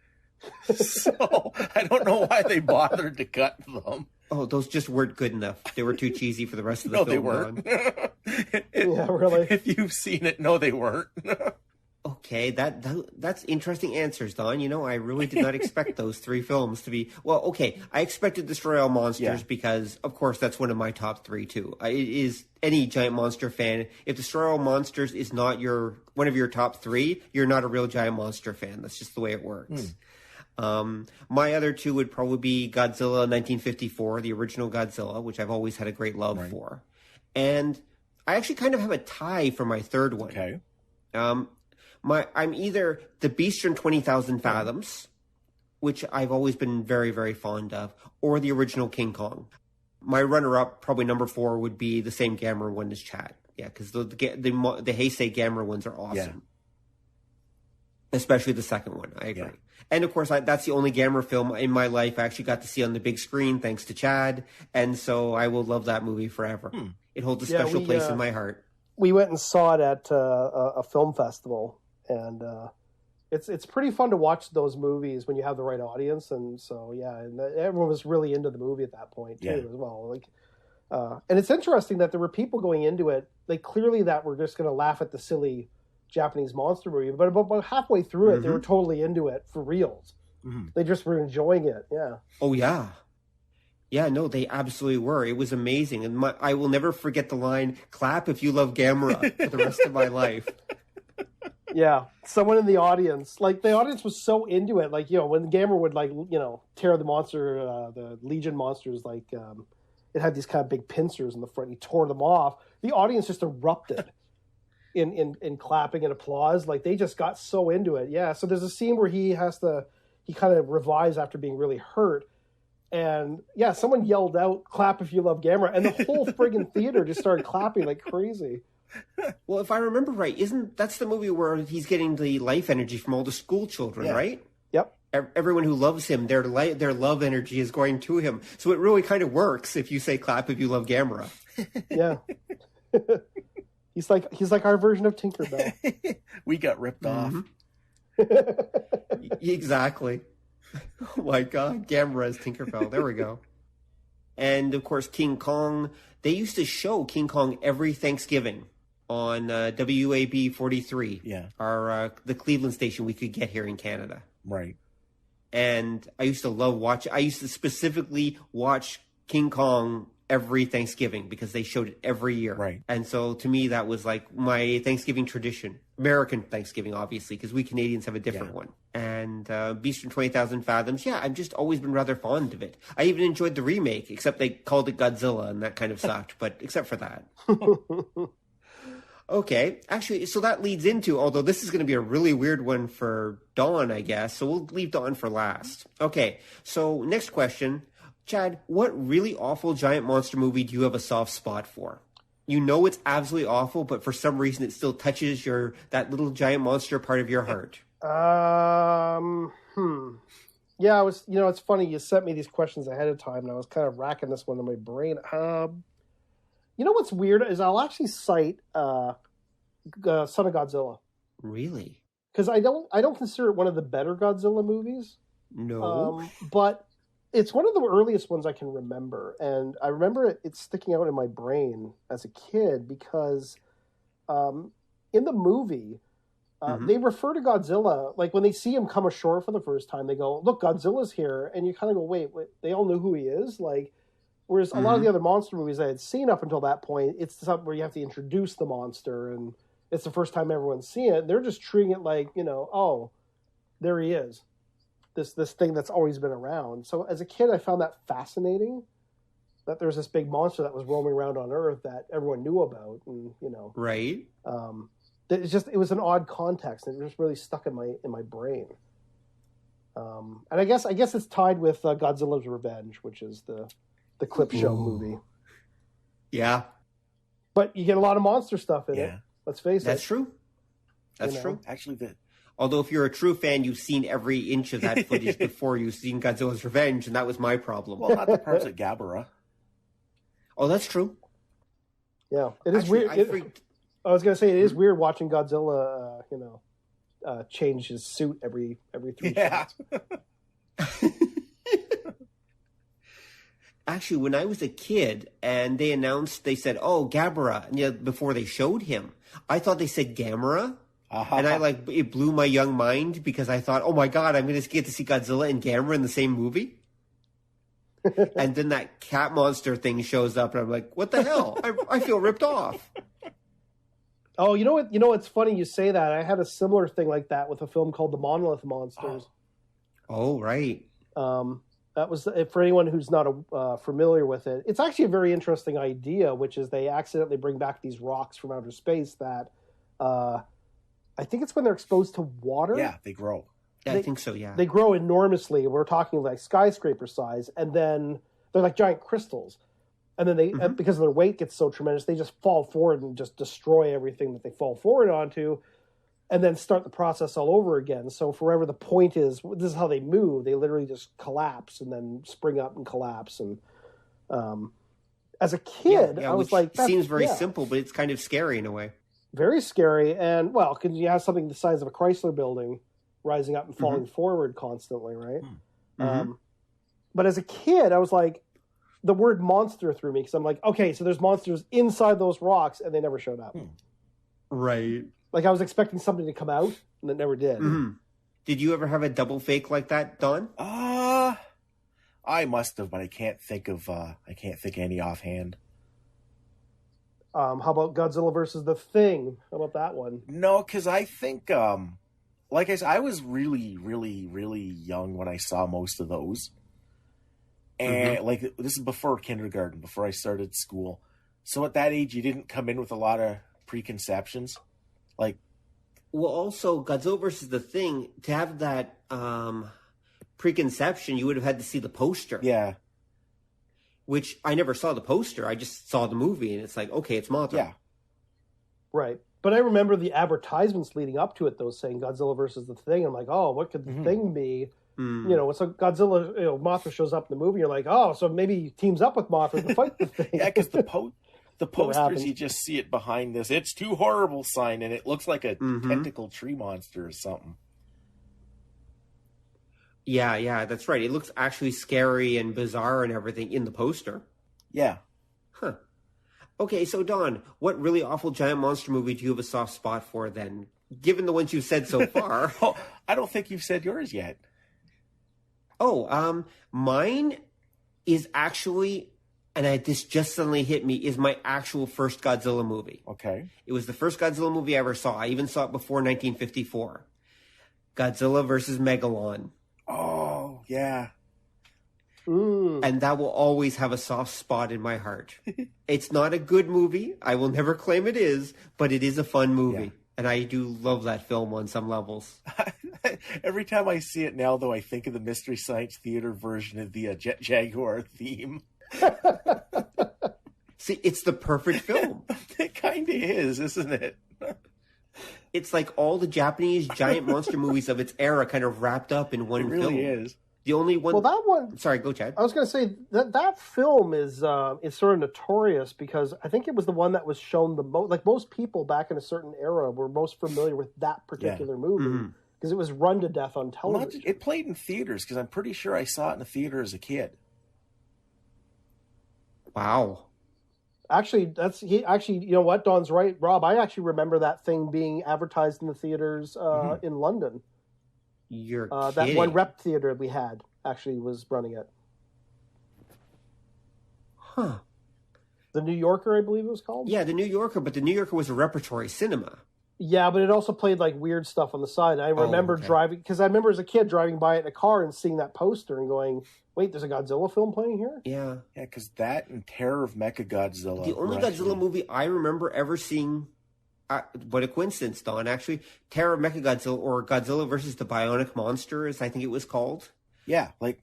So I don't know why they bothered to cut them. Oh, those just weren't good enough. They were too cheesy for the rest of the No, film. they weren't. Yeah, really. If you've seen it, no, they weren't. Okay, that's interesting answers, Don. You know, I really did not expect those three films to be... Well, okay, I expected Destroy All Monsters because, of course, that's one of my top three, too. It is any Giant Monster fan. If Destroy All Monsters is not one of your top three, you're not a real Giant Monster fan. That's just the way it works. My other two would probably be Godzilla 1954, the original Godzilla, which I've always had a great love for. And I actually kind of have a tie for my third one. Okay. I'm either The Beast from 20,000 Fathoms, which I've always been very, very fond of, or the original King Kong. My runner-up, probably number 4, would be the same Gamera one as Chad. Yeah, because the Heisei Gamera ones are awesome. Yeah. Especially the second one, I agree. Yeah. And, of course, that's the only Gamera film in my life I actually got to see on the big screen, thanks to Chad. And so I will love that movie forever. It holds a special place in my heart. We went and saw it at a film festival. And it's pretty fun to watch those movies when you have the right audience, and so and everyone was really into the movie at that point too as well. Like, and it's interesting that there were people going into it like clearly that were just going to laugh at the silly Japanese monster movie, but about halfway through it, they were totally into it for reals. They just were enjoying it. Yeah. Oh yeah. Yeah, no, they absolutely were. It was amazing, and I will never forget the line "Clap if you love Gamera" for the rest of my life. Yeah, someone in the audience, like the audience was so into it, like, you know, when Gamera would tear the monster, the Legion monsters, like it had these kind of big pincers in the front. He tore them off. The audience just erupted in clapping and applause. Like they just got so into it. Yeah. So there's a scene where he kind of revives after being really hurt. And yeah, someone yelled out, "Clap if you love Gamera," and the whole friggin' theater just started clapping like crazy. Well, if I remember right, that's the movie where he's getting the life energy from all the school children, right? Yep. Everyone who loves him, their love energy is going to him. So it really kind of works if you say "Clap if you love Gamera." Yeah. He's like our version of Tinkerbell. We got ripped off. Exactly. Oh my God, Gamera is Tinkerbell. There we go. And of course, King Kong. They used to show King Kong every Thanksgiving on WAB 43. Yeah. The Cleveland station we could get here in Canada. Right. And I used to love watching. I used to specifically watch King Kong every Thanksgiving because they showed it every year. Right. And so to me, that was like my Thanksgiving tradition. American Thanksgiving, obviously, because we Canadians have a different one. And Beast from 20,000 Fathoms, I've just always been rather fond of it. I even enjoyed the remake, except they called it Godzilla, and that kind of sucked. But except for that. Okay, actually, so that leads into, although this is going to be a really weird one for Dawn, I guess, so we'll leave Dawn for last. Okay, so next question. Chad, what really awful giant monster movie do you have a soft spot for? You know it's absolutely awful, but for some reason it still touches that little giant monster part of your heart. Yeah, it's funny, you sent me these questions ahead of time, and I was kind of racking this one in my brain. You know what's weird is I'll actually cite Son of Godzilla. Really? Because I don't consider it one of the better Godzilla movies. No. But it's one of the earliest ones I can remember. And I remember it sticking out in my brain as a kid because in the movie, they refer to Godzilla, like when they see him come ashore for the first time, they go, look, Godzilla's here. And you kind of go, wait, they all know who he is? Like, whereas a lot of the other monster movies I had seen up until that point, it's something where you have to introduce the monster and it's the first time everyone's seen it. They're just treating it like, oh, there he is. This thing that's always been around. So as a kid, I found that fascinating, that there's this big monster that was roaming around on Earth that everyone knew about. And, Right. It was an odd context, and it just really stuck in my brain. And I guess it's tied with Godzilla's Revenge, which is the clip show movie. Yeah. But you get a lot of monster stuff in it. Let's face it. That's true. That's true. Actually, although if you're a true fan, you've seen every inch of that footage before you've seen Godzilla's Revenge, and that was my problem. Well, not the parts at Gamera. Oh, that's true. Yeah, it is weird. I was going to say, it is weird watching Godzilla, change his suit every 3 shots. Actually, when I was a kid and they said, oh, Gamera, before they showed him, I thought they said Gamera. And it blew my young mind because I thought, oh my God, I'm going to get to see Godzilla and Gamera in the same movie. And then that cat monster thing shows up and I'm like, what the hell? I feel ripped off. Oh, you know what? It's funny you say that. I had a similar thing like that with a film called The Monolith Monsters. Oh, right. That was, for anyone who's not familiar with it, it's actually a very interesting idea, which is they accidentally bring back these rocks from outer space that I think it's when they're exposed to water. Yeah, they grow. I think so, yeah. They grow enormously. We're talking like skyscraper size, and then they're like giant crystals. And then they, because their weight gets so tremendous, they just fall forward and just destroy everything that they fall forward onto, and then start the process all over again. So forever the point is, this is how they move. They literally just collapse and then spring up and collapse. And as a kid, I was like, that seems very simple, but it's kind of scary in a way. Very scary. And, well, because you have something the size of a Chrysler building rising up and falling forward constantly, right? But as a kid, I was like, the word monster threw me because I'm like, okay, so there's monsters inside those rocks, and they never showed up. Right. Like I was expecting something to come out, and it never did. Did you ever have a double fake like that, Don? I must have, but I can't think of any offhand. How about Godzilla versus the Thing? How about that one? No, because I think, like I said, I was really, really, really young when I saw most of those. And like this is before kindergarten, before I started school. So at that age, you didn't come in with a lot of preconceptions. Like, well, also Godzilla versus the Thing, to have that preconception, you would have had to see the poster. Yeah. Which I never saw the poster. I just saw the movie, and it's like, okay, it's Mothra. Yeah. Right. But I remember the advertisements leading up to it, though, saying Godzilla versus the Thing. I'm like, oh, what could the Thing be? So Godzilla, Mothra shows up in the movie. You're like, oh, so maybe he teams up with Mothra to fight the Thing. Yeah, because the posters, you just see it behind this "It's too horrible" sign, and it looks like a tentacle tree monster or something. Yeah, that's right. It looks actually scary and bizarre and everything in the poster. Yeah. Huh. Okay, so Don, what really awful giant monster movie do you have a soft spot for then? Given the ones you've said so far. Oh, I don't think you've said yours yet. Oh, mine is actually this just suddenly hit me, is my actual first Godzilla movie. Okay. It was the first Godzilla movie I ever saw. I even saw it before 1954. Godzilla versus Megalon. Oh, yeah. And that will always have a soft spot in my heart. It's not a good movie. I will never claim it is, but it is a fun movie. Yeah. And I do love that film on some levels. Every time I see it now, though, I think of the Mystery Science Theater version of the Jet Jaguar theme. See, it's the perfect film. It kind of is, isn't it? It's like all the Japanese giant monster movies of its era kind of wrapped up in one film. It really is. The only one... Well, that one... Sorry, go, Chad. I was going to say, that film is sort of notorious because I think it was the one that was shown the most... Like, most people back in a certain era were most familiar with that particular movie because it was run to death on television. Well, it played in theaters because I'm pretty sure I saw it in a theater as a kid. Wow. Actually, you know what? Don's right. Rob, I actually remember that thing being advertised in the theaters in London. You're that kidding. one rep theater we had actually was running it. Huh. The New Yorker, I believe it was called? Yeah, the New Yorker, but the New Yorker was a repertory cinema. Yeah, but it also played like weird stuff on the side. I remember driving, because I remember as a kid driving by it in a car and seeing that poster and going, wait, there's a Godzilla film playing here? Yeah. Yeah, because that and Terror of Mechagodzilla. The only Godzilla movie I remember ever seeing, what a coincidence, Don, actually, Terror of Mechagodzilla, or Godzilla versus the Bionic Monster, as I think it was called. Yeah, like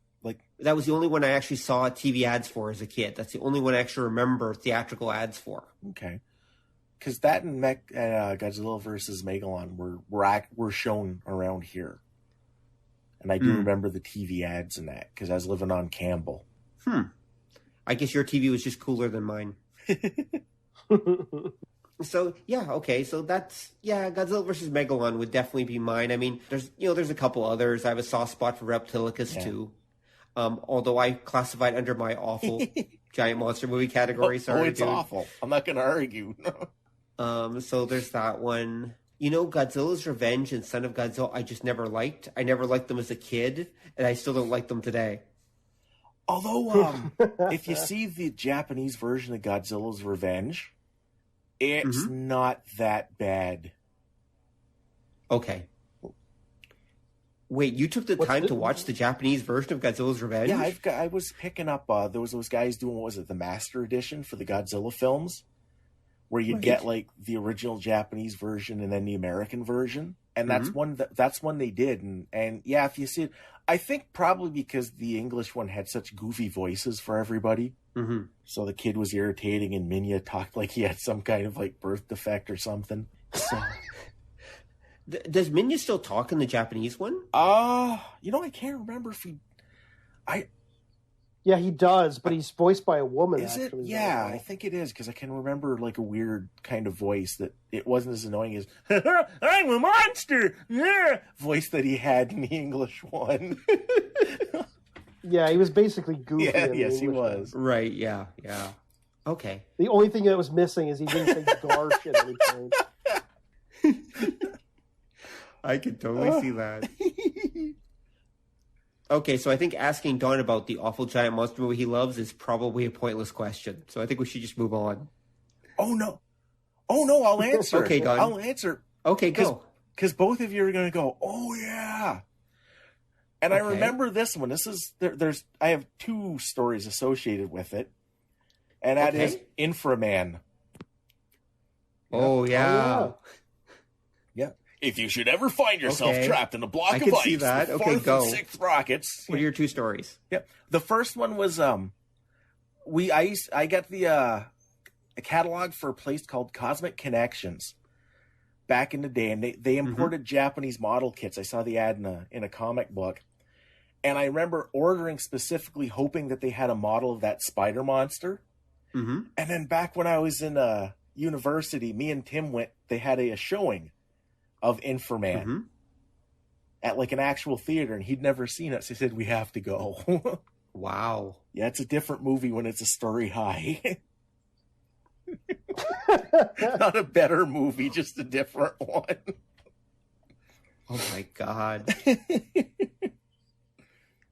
that was the only one I actually saw TV ads for as a kid. That's the only one I actually remember theatrical ads for. Okay. Because that and Godzilla versus Megalon were shown around here. And I do remember the TV ads in that, because I was living on Campbell. I guess your TV was just cooler than mine. So, yeah, okay. So that's, Godzilla versus Megalon would definitely be mine. I mean, there's a couple others. I have a soft spot for Repitilicus, too. Although I classified under my awful giant monster movie category. Sorry, it's awful. I'm not going to argue. So there's that one. You know, Godzilla's Revenge and Son of Godzilla, I just never liked. I never liked them as a kid, and I still don't like them today. Although, if you see the Japanese version of Godzilla's Revenge, it's not that bad. Okay. Wait, you took the time to watch the Japanese version of Godzilla's Revenge? Yeah, I was picking up, there was those guys doing, what was it, the Master Edition for the Godzilla films, where you'd get, like, the original Japanese version and then the American version. And that's one they did. And yeah, if you see it, I think probably because the English one had such goofy voices for everybody. So the kid was irritating and Minya talked like he had some kind of, like, birth defect or something. So... Does Minya still talk in the Japanese one? I can't remember if Yeah, he does, but he's voiced by a woman. Is it? Yeah, I think it is, because I can remember, like, a weird kind of voice that it wasn't as annoying as "I'm a monster" voice that he had in the English one. Yeah, he was basically goofy. Yes, he was. One. Right? Yeah. Okay. The only thing that was missing is he didn't say "garsh" at any point. I could totally see that. Okay, so I think asking Don about the awful giant monster movie he loves is probably a pointless question. So I think we should just move on. Oh, no, I'll answer. Okay, Don. I'll answer. Okay, go. Because both of you are going to go, oh, yeah. And I remember this one. I have two stories associated with it. And that is Inframan. Oh, yeah. Yeah. If you should ever find yourself trapped in a block of ice, see that. with Okay, fourth go. and sixth rockets. What are your two stories? Yep. The first one was I got the a catalog for a place called Cosmic Connections back in the day, and they imported Japanese model kits. I saw the ad in a comic book, and I remember ordering specifically, hoping that they had a model of that spider monster. And then back when I was in university, me and Tim went. They had a showing of Inframan at, like, an actual theater, and he'd never seen it, so he said, we have to go. Wow. Yeah, it's a different movie when it's a story high. Not a better movie, just a different one. Oh my God.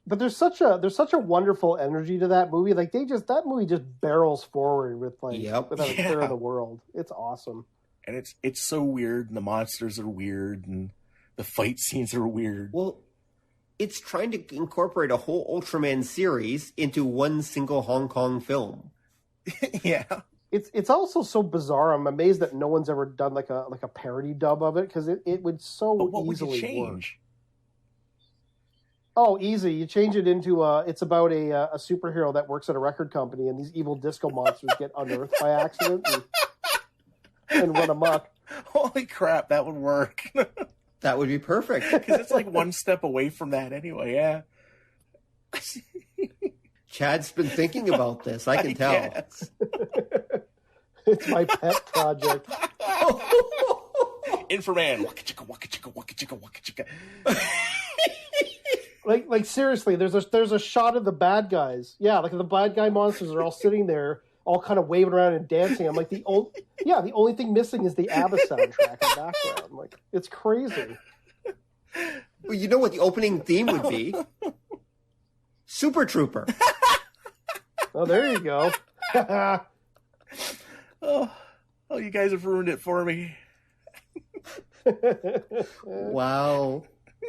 But there's such a wonderful energy to that movie. Like that movie just barrels forward with without a care in the world. It's awesome. And it's so weird, and the monsters are weird, and the fight scenes are weird. Well, it's trying to incorporate a whole Ultraman series into one single Hong Kong film. Yeah. It's also so bizarre. I'm amazed that no one's ever done like a parody dub of it, because it would so easily would you change? work. Oh, easy. You change it into it's about a superhero that works at a record company, and these evil disco monsters get unearthed by accident and run amok. Holy crap, that would work. That would be perfect. Because it's like one step away from that anyway, yeah. Chad's been thinking about this, I can tell. Guess. It's my pet project. Inframan. Waka chicka, waka chicka, waka chicka, waka chicka. Like seriously, there's a shot of the bad guys. Yeah, like the bad guy monsters are all sitting there, all kind of waving around and dancing. I'm like the only thing missing is the ABBA soundtrack in the background. I'm like, it's crazy. Well, you know what the opening theme would be? Super Trooper. Oh, there you go. Oh, you guys have ruined it for me. Wow.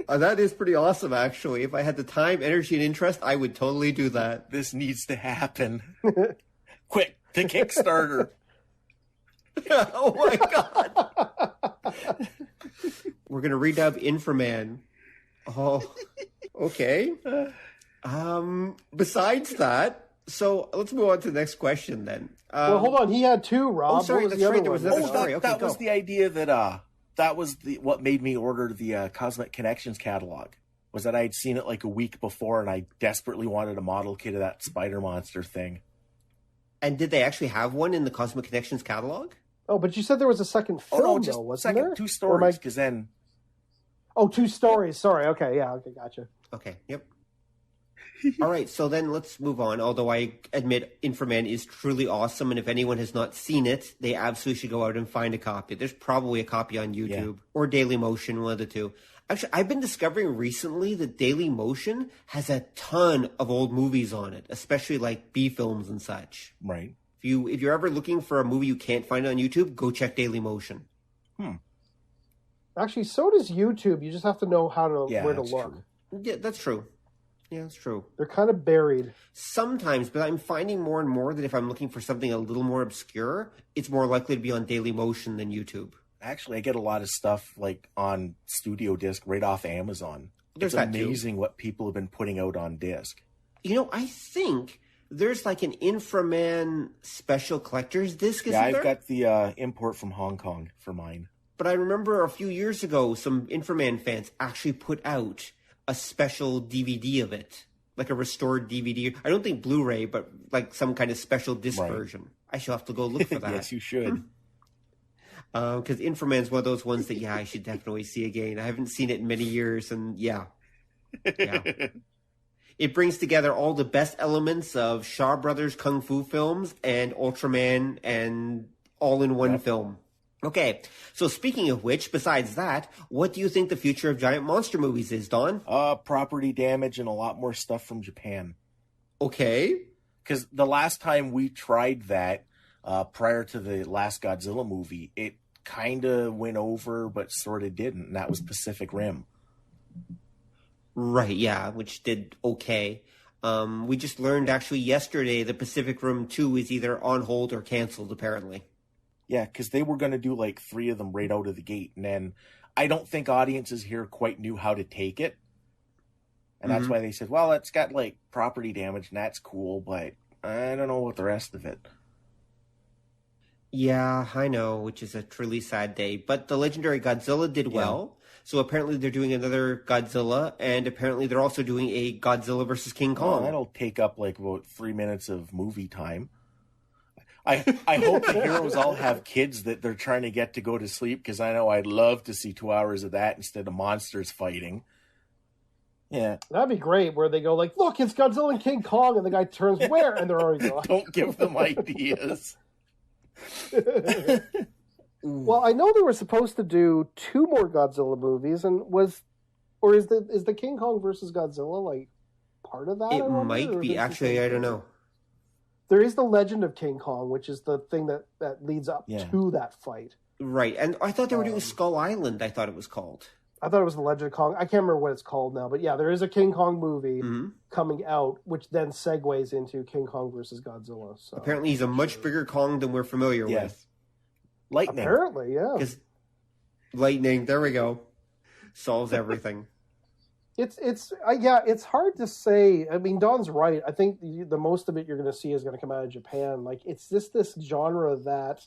That is pretty awesome, actually. If I had the time, energy, and interest, I would totally do that. This needs to happen. Quick, to Kickstarter. Oh my god. We're going to redub Inframan. Oh, okay. Besides that, so let's move on to the next question then. Well, hold on. He had two, Rob. Oh, sorry, what was that's the other right. There was one? another story. Okay, that go. was the idea that was what made me order the Cosmic Connections catalog. Was that I had seen it like a week before, and I desperately wanted a model kit of that spider monster thing. And did they actually have one in the Cosmic Connections catalog? Oh, but you said there was a second film, just though, wasn't there? 2 stories, because then... Oh, 2 stories. Sorry. Okay, yeah. Okay, gotcha. Okay, yep. All right, so then let's move on. Although I admit Inframan is truly awesome, and if anyone has not seen it, they absolutely should go out and find a copy. There's probably a copy on YouTube or Dailymotion, one of the two. Actually, I've been discovering recently that Dailymotion has a ton of old movies on it, especially like B films and such. Right. If you're ever looking for a movie you can't find on YouTube, go check Dailymotion. Actually, so does YouTube. You just have to know where to look. True. Yeah, that's true. Yeah, that's true. They're kind of buried. Sometimes, but I'm finding more and more that if I'm looking for something a little more obscure, it's more likely to be on Dailymotion than YouTube. Actually, I get a lot of stuff like on Studio Disc right off Amazon. There's it's that too. amazing what people have been putting out on disc. You know, I think there's like an Inframan special collector's disc, isn't there? I've got the import from Hong Kong for mine. But I remember a few years ago, some Inframan fans actually put out a special DVD of it, like a restored DVD. I don't think Blu-ray, but like some kind of special disc version. I shall have to go look for that. Yes, you should. Because Inframan's one of those ones that, I should definitely see again. I haven't seen it in many years, and yeah. It brings together all the best elements of Shaw Brothers Kung Fu films and Ultraman and all in one film. Okay, so speaking of which, besides that, what do you think the future of giant monster movies is, Don? Property damage and a lot more stuff from Japan. Okay. Because the last time we tried that, prior to the last Godzilla movie, it kind of went over, but sort of didn't, and that was Pacific Rim. Right, yeah, which did okay. We just learned actually yesterday that Pacific Rim 2 is either on hold or canceled, apparently. Yeah, because they were going to do like 3 of them right out of the gate, and then I don't think audiences here quite knew how to take it. And that's why they said, well, it's got like property damage, and that's cool, but I don't know about the rest of it. Yeah, I know, which is a truly sad day. But the legendary Godzilla did well. So apparently they're doing another Godzilla, and apparently they're also doing a Godzilla versus King Kong. That'll take up like about 3 minutes of movie time. I hope the heroes all have kids that they're trying to get to go to sleep, because I know I'd love to see 2 hours of that instead of monsters fighting. Yeah. That'd be great, where they go like, look, it's Godzilla and King Kong, and the guy turns where? And they're already gone. Don't give them ideas. Well, I know they were supposed to do 2 more Godzilla movies, and is the King Kong versus Godzilla like part of that? It I wonder, might be. Actually, I don't know. There is the Legend of King Kong, which is the thing that leads up to that fight. Right, and I thought they were doing Skull Island. I thought it was called. I thought it was the Legend of Kong. I can't remember what it's called now, but yeah, there is a King Kong movie coming out, which then segues into King Kong versus Godzilla. So apparently, he's a much bigger Kong than we're familiar with. Lightning. Apparently, yeah. Because lightning, there we go, solves everything. It's hard to say. I mean, Don's right. I think the most of it you're going to see is going to come out of Japan. Like, it's just this genre that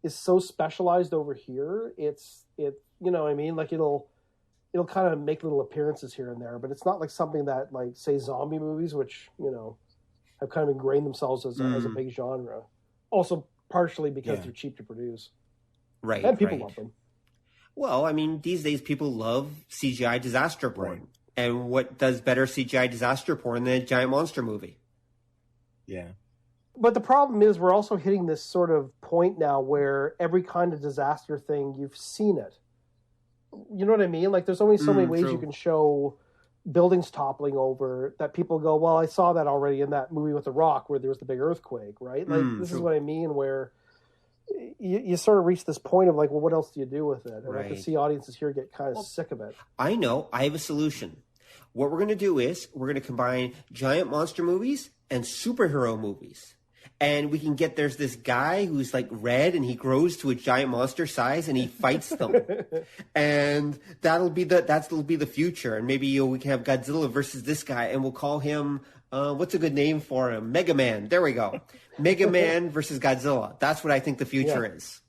is so specialized over here. You know what I mean? Like, it'll kind of make little appearances here and there, but it's not like something that, like, say, zombie movies, which, you know, have kind of ingrained themselves as a big genre. Also, partially because they're cheap to produce. Right. And people love them. Well, I mean, these days people love CGI disaster porn. Right. And what does better CGI disaster porn than a giant monster movie? Yeah. But the problem is we're also hitting this sort of point now where every kind of disaster thing, you've seen it. You know what I mean? Like, there's only so many ways you can show buildings toppling over that people go, well, I saw that already in that movie with The Rock where there was the big earthquake, right? Like, this is what I mean, where you sort of reach this point of like, well, what else do you do with it? And I can see audiences here get kind of sick of it. I know. I have a solution. What we're going to do is we're going to combine giant monster movies and superhero movies. And we can get, there's this guy who's like red and he grows to a giant monster size and he fights them. And that'll be the future. And maybe we can have Godzilla versus this guy and we'll call him, what's a good name for him? Mega Man. There we go. Mega Man versus Godzilla. That's what I think the future is.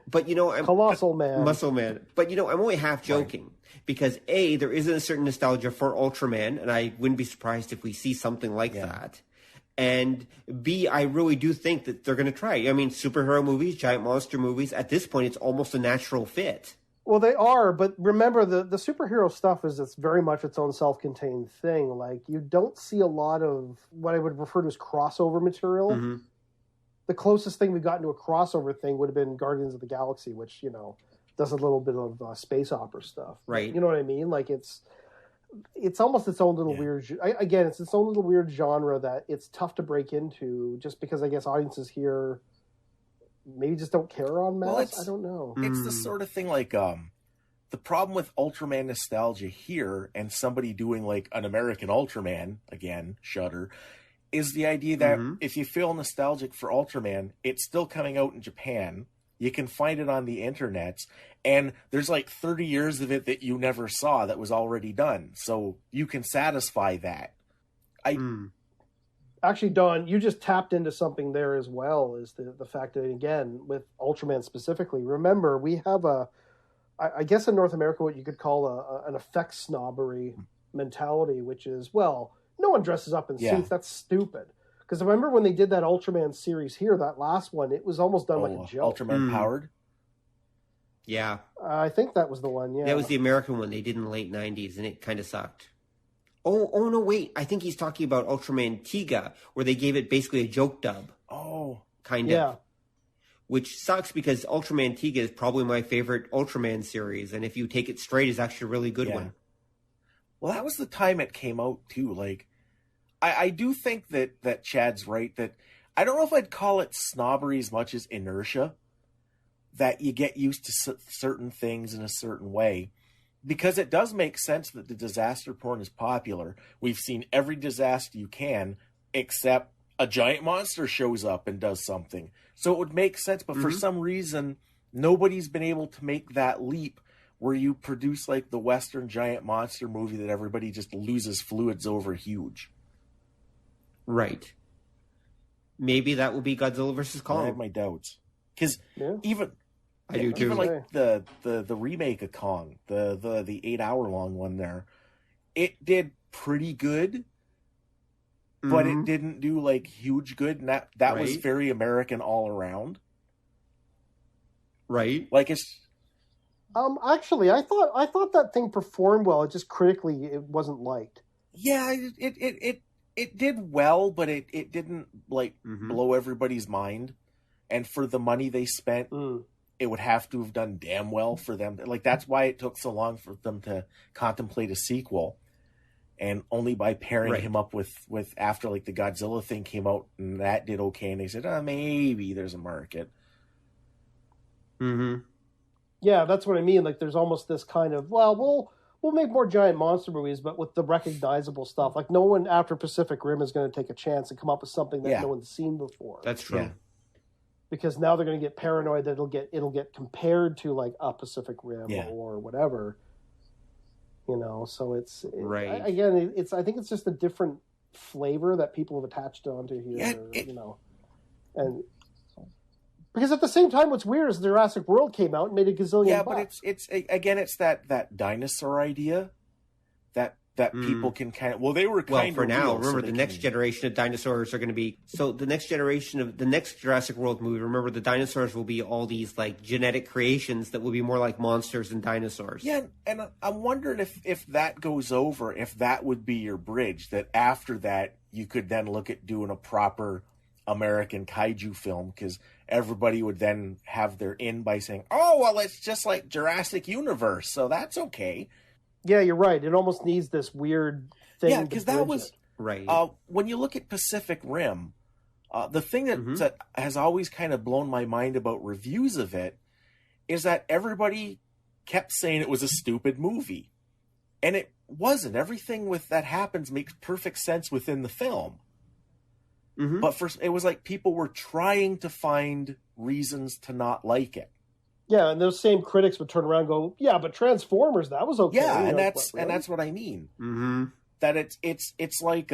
But, you know, Colossal Man. Muscle Man. But, you know, I'm only half joking because A, there isn't a certain nostalgia for Ultraman, and I wouldn't be surprised if we see something like that. And B, I really do think that they're going to try. I mean, superhero movies, giant monster movies, at this point, it's almost a natural fit. Well, they are, but remember, the superhero stuff it's very much its own self-contained thing. Like, you don't see a lot of what I would refer to as crossover material. Mm-hmm. The closest thing we got into a crossover thing would have been Guardians of the Galaxy, which, you know, does a little bit of space opera stuff. Right. You know what I mean? Like, it's almost its own little weird... Again, it's its own little weird genre that it's tough to break into just because, I guess, audiences here maybe just don't care on mass. Well, I don't know. It's the sort of thing like... the problem with Ultraman nostalgia here and somebody doing, like, an American Ultraman, again, Shudder... is the idea that if you feel nostalgic for Ultraman, it's still coming out in Japan. You can find it on the internet, and there's like 30 years of it that you never saw that was already done. So you can satisfy that. Actually, Don, you just tapped into something there as well, is the fact that, again, with Ultraman specifically, remember, we have I guess in North America, what you could call an effects snobbery mentality, which is, well, no one dresses up in suits. That's stupid. Because remember when they did that Ultraman series here, that last one, it was almost done like a joke. Ultraman Powered? Yeah. I think that was the one, yeah. That was the American one they did in the late 90s, and it kind of sucked. Oh, no, wait. I think he's talking about Ultraman Tiga, where they gave it basically a joke dub. Oh. Kind of. Which sucks because Ultraman Tiga is probably my favorite Ultraman series, and if you take it straight, it's actually a really good one. Well, that was the time it came out, too. Like, I do think that Chad's right, that I don't know if I'd call it snobbery as much as inertia, that you get used to certain things in a certain way, because it does make sense that the disaster porn is popular. We've seen every disaster you can, except a giant monster shows up and does something. So it would make sense, but for some reason, nobody's been able to make that leap where you produce like the Western giant monster movie that everybody just loses fluids over huge. Right. Maybe that will be Godzilla versus Kong. I have my doubts. Because even I do too. Even like the remake of Kong, the 8-hour long one there, it did pretty good, but it didn't do like huge good, and that was very American all around. Right. Like it's actually, I thought that thing performed well. It just critically, it wasn't liked. Yeah, it did well, but it didn't like blow everybody's mind. And for the money they spent, it would have to have done damn well for them. Like that's why it took so long for them to contemplate a sequel. And only by pairing Right. him up with after like the Godzilla thing came out and that did okay, and they said, maybe there's a market. Mm-hmm. Yeah, that's what I mean. Like, there's almost this kind of, well, we'll make more giant monster movies, but with the recognizable stuff. Like, no one after Pacific Rim is going to take a chance and come up with something that no one's seen before. That's true. Yeah. Because now they're going to get paranoid that it'll get compared to like a Pacific Rim or whatever. You know, so it's right. I think it's just a different flavor that people have attached onto here. You know, and because at the same time, what's weird is Jurassic World came out and made a gazillion bucks. But it's that dinosaur idea that people can kind of, they were kind of for now. real, remember, so the next generation of dinosaurs are going to be, so the next generation of the next Jurassic World movie, remember, the dinosaurs will be all these like genetic creations that will be more like monsters than dinosaurs. Yeah, and I'm wondering if that goes over, if that would be your bridge, that after that you could then look at doing a proper American kaiju film, because everybody would then have their in by saying, oh, well, it's just like Jurassic Universe, so that's okay. Yeah, you're right. It almost needs this weird thing. Yeah, because that was right. When you look at Pacific Rim, the thing that has always kind of blown my mind about reviews of it is that everybody kept saying it was a stupid movie, and it wasn't. Everything that happens makes perfect sense within the film. Mm-hmm. But first, it was like people were trying to find reasons to not like it. Yeah, and those same critics would turn around and go, "Yeah, but Transformers, that was okay." Yeah, and really? that's what I mean. Mm-hmm. That it's like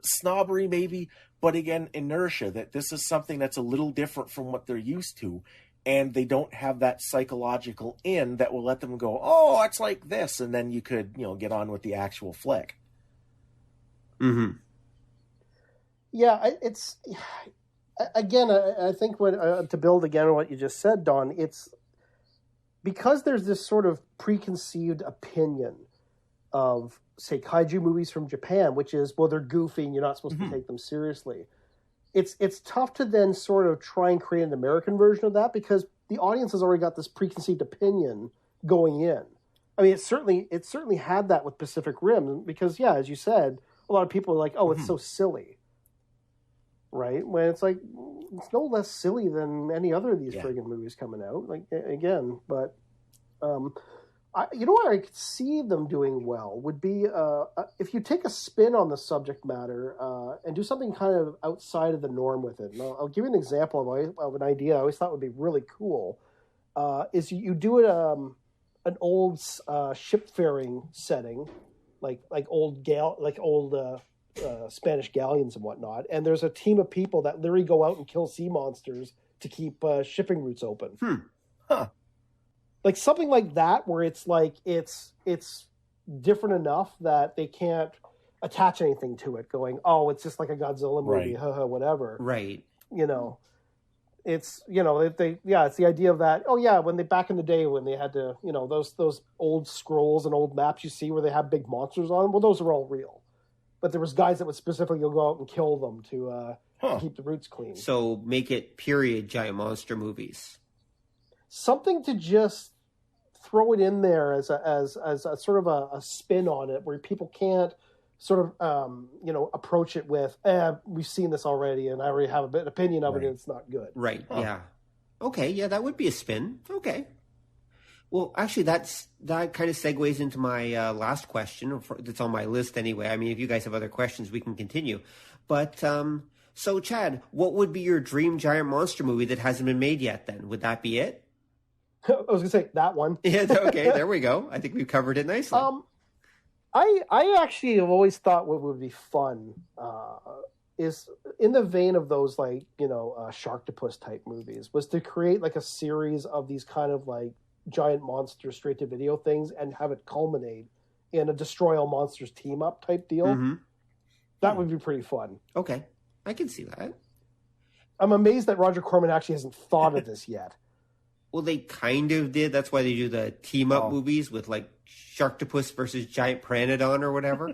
snobbery maybe, but again, inertia. That this is something that's a little different from what they're used to, and they don't have that psychological in that will let them go, "Oh, it's like this," and then you could get on with the actual flick. Mm-hmm. Yeah, it's. Again, I think to build again on what you just said, Don, it's because there's this sort of preconceived opinion of, say, kaiju movies from Japan, which is, well, they're goofy and you're not supposed to take them seriously. It's tough to then sort of try and create an American version of that because the audience has already got this preconceived opinion going in. I mean, it certainly had that with Pacific Rim because, yeah, as you said, a lot of people are like, oh, it's so silly. Right? When it's like, it's no less silly than any other of these friggin' movies coming out. Like, again, but, where I could see them doing well would be if you take a spin on the subject matter and do something kind of outside of the norm with it. And I'll give you an example of an idea I always thought would be really cool. Is you do it an old shipfaring setting, like old Spanish galleons and whatnot, and there's a team of people that literally go out and kill sea monsters to keep shipping routes open. Like something like that, where it's like it's different enough that they can't attach anything to it. Going, oh, it's just like a Godzilla movie, whatever. Right. It's it's the idea of that. Oh yeah, when they back in the day when they had to, those old scrolls and old maps you see where they have big monsters on them. Well, those are all real. But there was guys that would specifically go out and kill them to keep the roots clean. So make it period giant monster movies. Something to just throw it in there as a sort of a spin on it, where people can't sort of approach it with, we've seen this already, and I already have an opinion of it, and it's not good. Right. Yeah. Okay. Yeah, that would be a spin. Okay. Well, actually, that kind of segues into my last question. That's on my list anyway. I mean, if you guys have other questions, we can continue. But so, Chad, what would be your dream giant monster movie that hasn't been made yet? Then would that be it? I was gonna say that one. Yeah. Okay. There we go. I think we've covered it nicely. I actually have always thought what would be fun is in the vein of those Sharktopus type movies was to create like a series of these kind of like giant monster straight to video things and have it culminate in a Destroy All Monsters team up type deal. Mm-hmm. That would be pretty fun. Okay. I can see that. I'm amazed that Roger Corman actually hasn't thought of this yet. Well, they kind of did. That's why they do the team up movies with like Sharktopus versus Giant Pteranodon or whatever.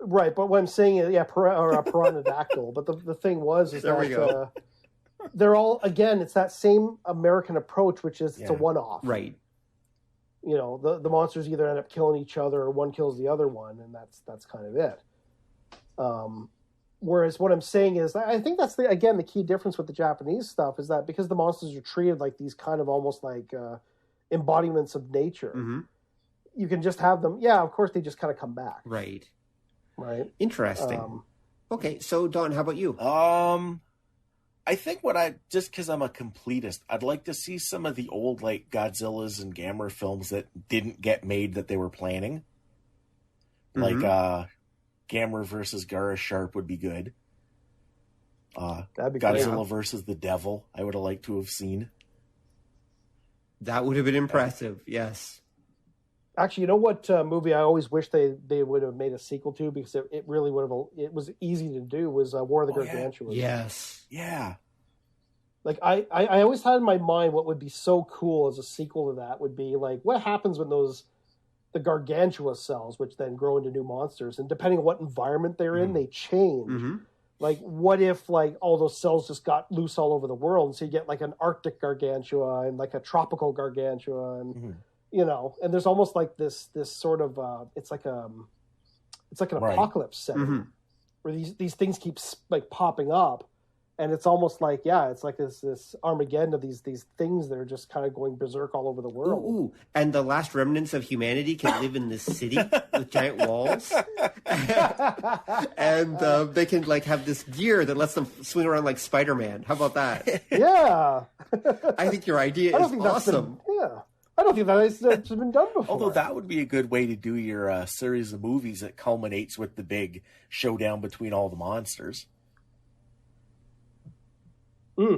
Right. But what I'm saying is, a Pteranodactyl. But the thing was, is there we go. They're all, again, it's that same American approach, which is it's a one-off. Right. the monsters either end up killing each other or one kills the other one, and that's kind of it. Whereas what I'm saying is, I think that's the key difference with the Japanese stuff is that because the monsters are treated like these kind of almost like embodiments of nature, you can just have them. Yeah, of course they just kind of come back. Right. Interesting. Okay, so Don, how about you? I think just because I'm a completist, I'd like to see some of the old like Godzillas and Gamera films that didn't get made that they were planning. Like Gamera versus Gara Sharp would be good. That'd be Godzilla versus the Devil, I would have liked to have seen. That would have been impressive, yes. Actually, you know what movie I always wish they would have made a sequel to, because it really would have, it was easy to do, was War of the Gargantuas. Yes. Yeah. Like I always had in my mind what would be so cool as a sequel to that would be like, what happens when the Gargantua cells, which then grow into new monsters, and depending on what environment they're in, they change. Like, what if like all those cells just got loose all over the world, and so you get like an Arctic Gargantua and like a tropical Gargantua, and and there's almost like this sort of it's like an apocalypse setting where these things keep like popping up, and it's almost like it's like this Armageddon of these things that are just kind of going berserk all over the world. Ooh. And the last remnants of humanity can live in this city with giant walls, and they can like have this gear that lets them swing around like Spider-Man. How about that? Yeah, I think your idea is awesome. I don't think that's been done before. Although that would be a good way to do your series of movies that culminates with the big showdown between all the monsters.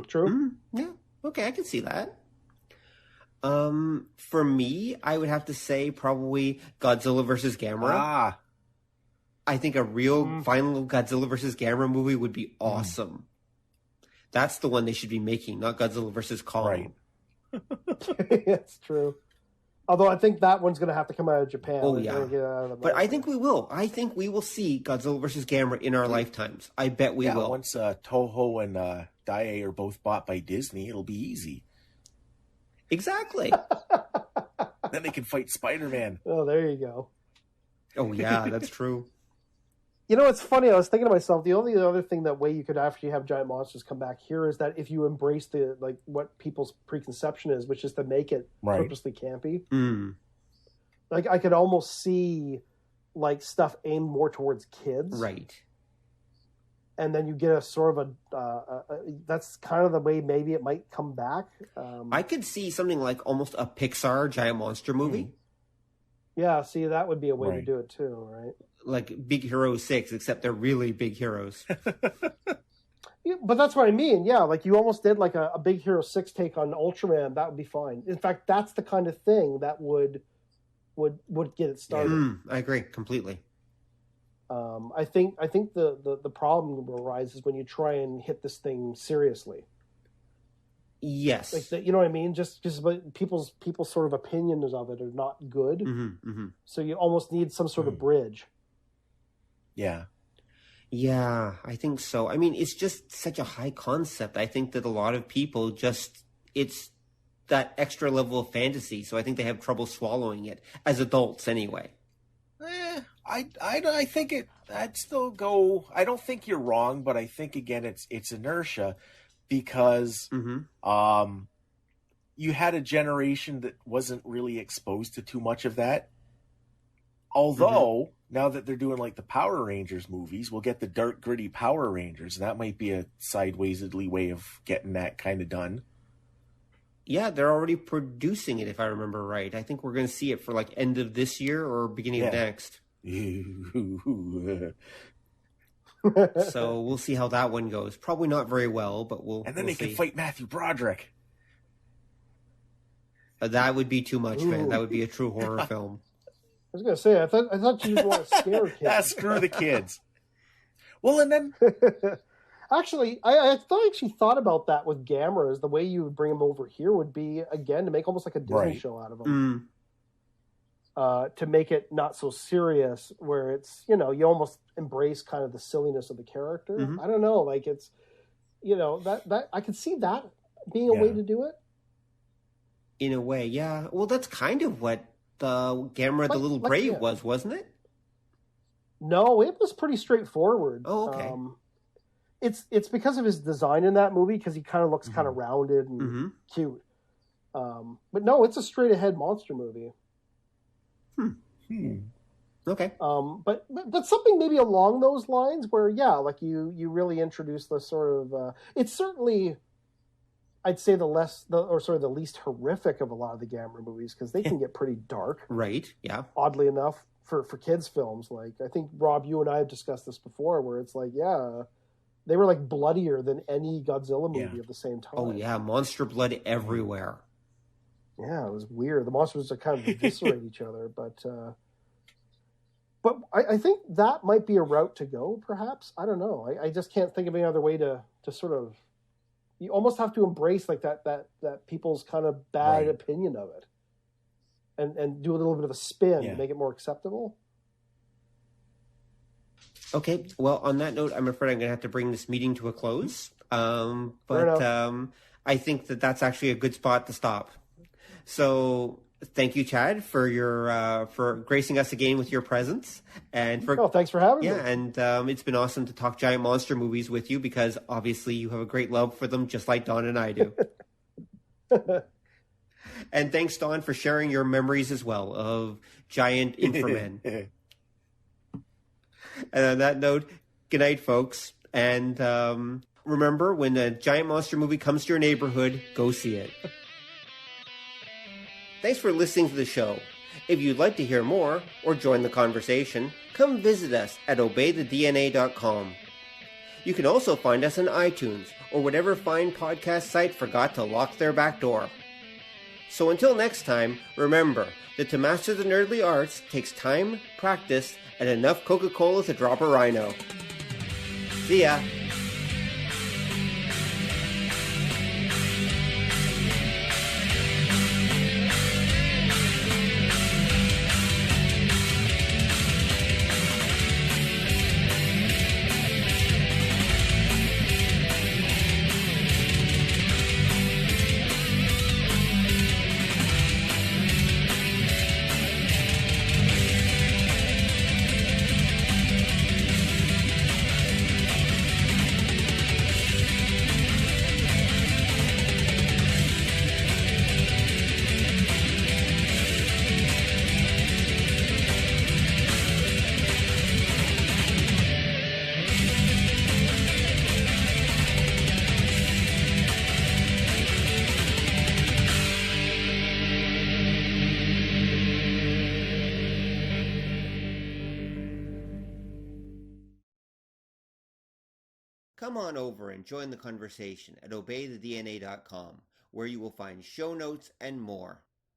True. Yeah. Okay, I can see that. For me, I would have to say probably Godzilla versus Gamera. I think a real final Godzilla versus Gamera movie would be awesome. That's the one they should be making, not Godzilla versus Kong. Right. It's true. Although I think that one's going to have to come out of Japan. Oh, yeah. But I think we will. I think we will see Godzilla versus Gamera in our lifetimes. I bet we will. Once Toho and Daiei are both bought by Disney, it'll be easy. Exactly. Then they can fight Spider-Man. Oh, there you go. Oh, yeah, that's true. You know, it's funny. I was thinking to myself, the only other thing that way you could actually have giant monsters come back here is that if you embrace what people's preconception is, which is to make it purposely campy. Like I could almost see like stuff aimed more towards kids, right? And then you get a sort of that's kind of the way maybe it might come back. I could see something like almost a Pixar giant monster movie. Yeah, see, that would be a way to do it too, right? Like Big Hero 6, except they're really big heroes. Yeah, but that's what I mean. Yeah, like you almost did like a Big Hero 6 take on Ultraman. That would be fine. In fact, that's the kind of thing that would get it started. I agree completely. I think the problem arises when you try and hit this thing seriously. Yes, like that, you know what I mean. Just people's sort of opinions of it are not good. So you almost need some sort of bridge. Yeah, I think so. I mean, it's just such a high concept. I think that a lot of people it's that extra level of fantasy. So I think they have trouble swallowing it as adults anyway. I think I'd still go. I don't think you're wrong, but I think again it's inertia because you had a generation that wasn't really exposed to too much of that. Although now that they're doing like the Power Rangers movies, we'll get the dark, gritty Power Rangers. That might be a sidewaysly way of getting that kind of done. Yeah, they're already producing it, if I remember right. I think we're going to see it for like end of this year or beginning of next. So we'll see how that one goes. Probably not very well, but we'll. And then we'll they can fight Matthew Broderick. That would be too much, man. That would be a true horror film. I was gonna say, I thought you just want to scare kids. Screw the kids. Well, and then actually, I thought about that with Gamera. Is the way you would bring them over here would be again to make almost like a Disney show out of them. To make it not so serious, where it's you almost embrace kind of the silliness of the character. I don't know, like it's that I could see that being a way to do it. In a way, yeah. Well, that's kind of what Gamera the Little Brave yeah. wasn't it? No, it was pretty straightforward. Oh, okay. It's because of his design in that movie, because he kind of looks kind of rounded and cute. But no, it's a straight ahead monster movie. Okay. But something maybe along those lines where, yeah, like you really introduce the sort of it's certainly, I'd say the least horrific of a lot of the Gamera movies, because they can get pretty dark. Right. Yeah. Oddly enough, for kids films, like I think Rob, you and I have discussed this before, where it's like, yeah, they were like bloodier than any Godzilla movie of the same time. Oh yeah, monster blood everywhere. Yeah, it was weird. The monsters would kind of eviscerate each other, but I think that might be a route to go, perhaps. I don't know. I just can't think of any other way to sort of... You almost have to embrace like that people's kind of bad opinion of it, and do a little bit of a spin to make it more acceptable. Okay, well, on that note, I'm afraid I'm going to have to bring this meeting to a close. I think that's actually a good spot to stop. So thank you, Chad, for your for gracing us again with your presence, and for thanks for having me. Yeah, and it's been awesome to talk giant monster movies with you, because obviously you have a great love for them, just like Don and I do. And thanks, Don, for sharing your memories as well of giant inframen. And on that note, good night, folks. And remember, when a giant monster movie comes to your neighborhood, go see it. Thanks for listening to the show. If you'd like to hear more or join the conversation, come visit us at obeythedna.com. You can also find us on iTunes or whatever fine podcast site forgot to lock their back door. So until next time, remember that to master the nerdly arts takes time, practice, and enough Coca-Cola to drop a rhino. See ya! Come on over and join the conversation at obeythedna.com, where you will find show notes and more.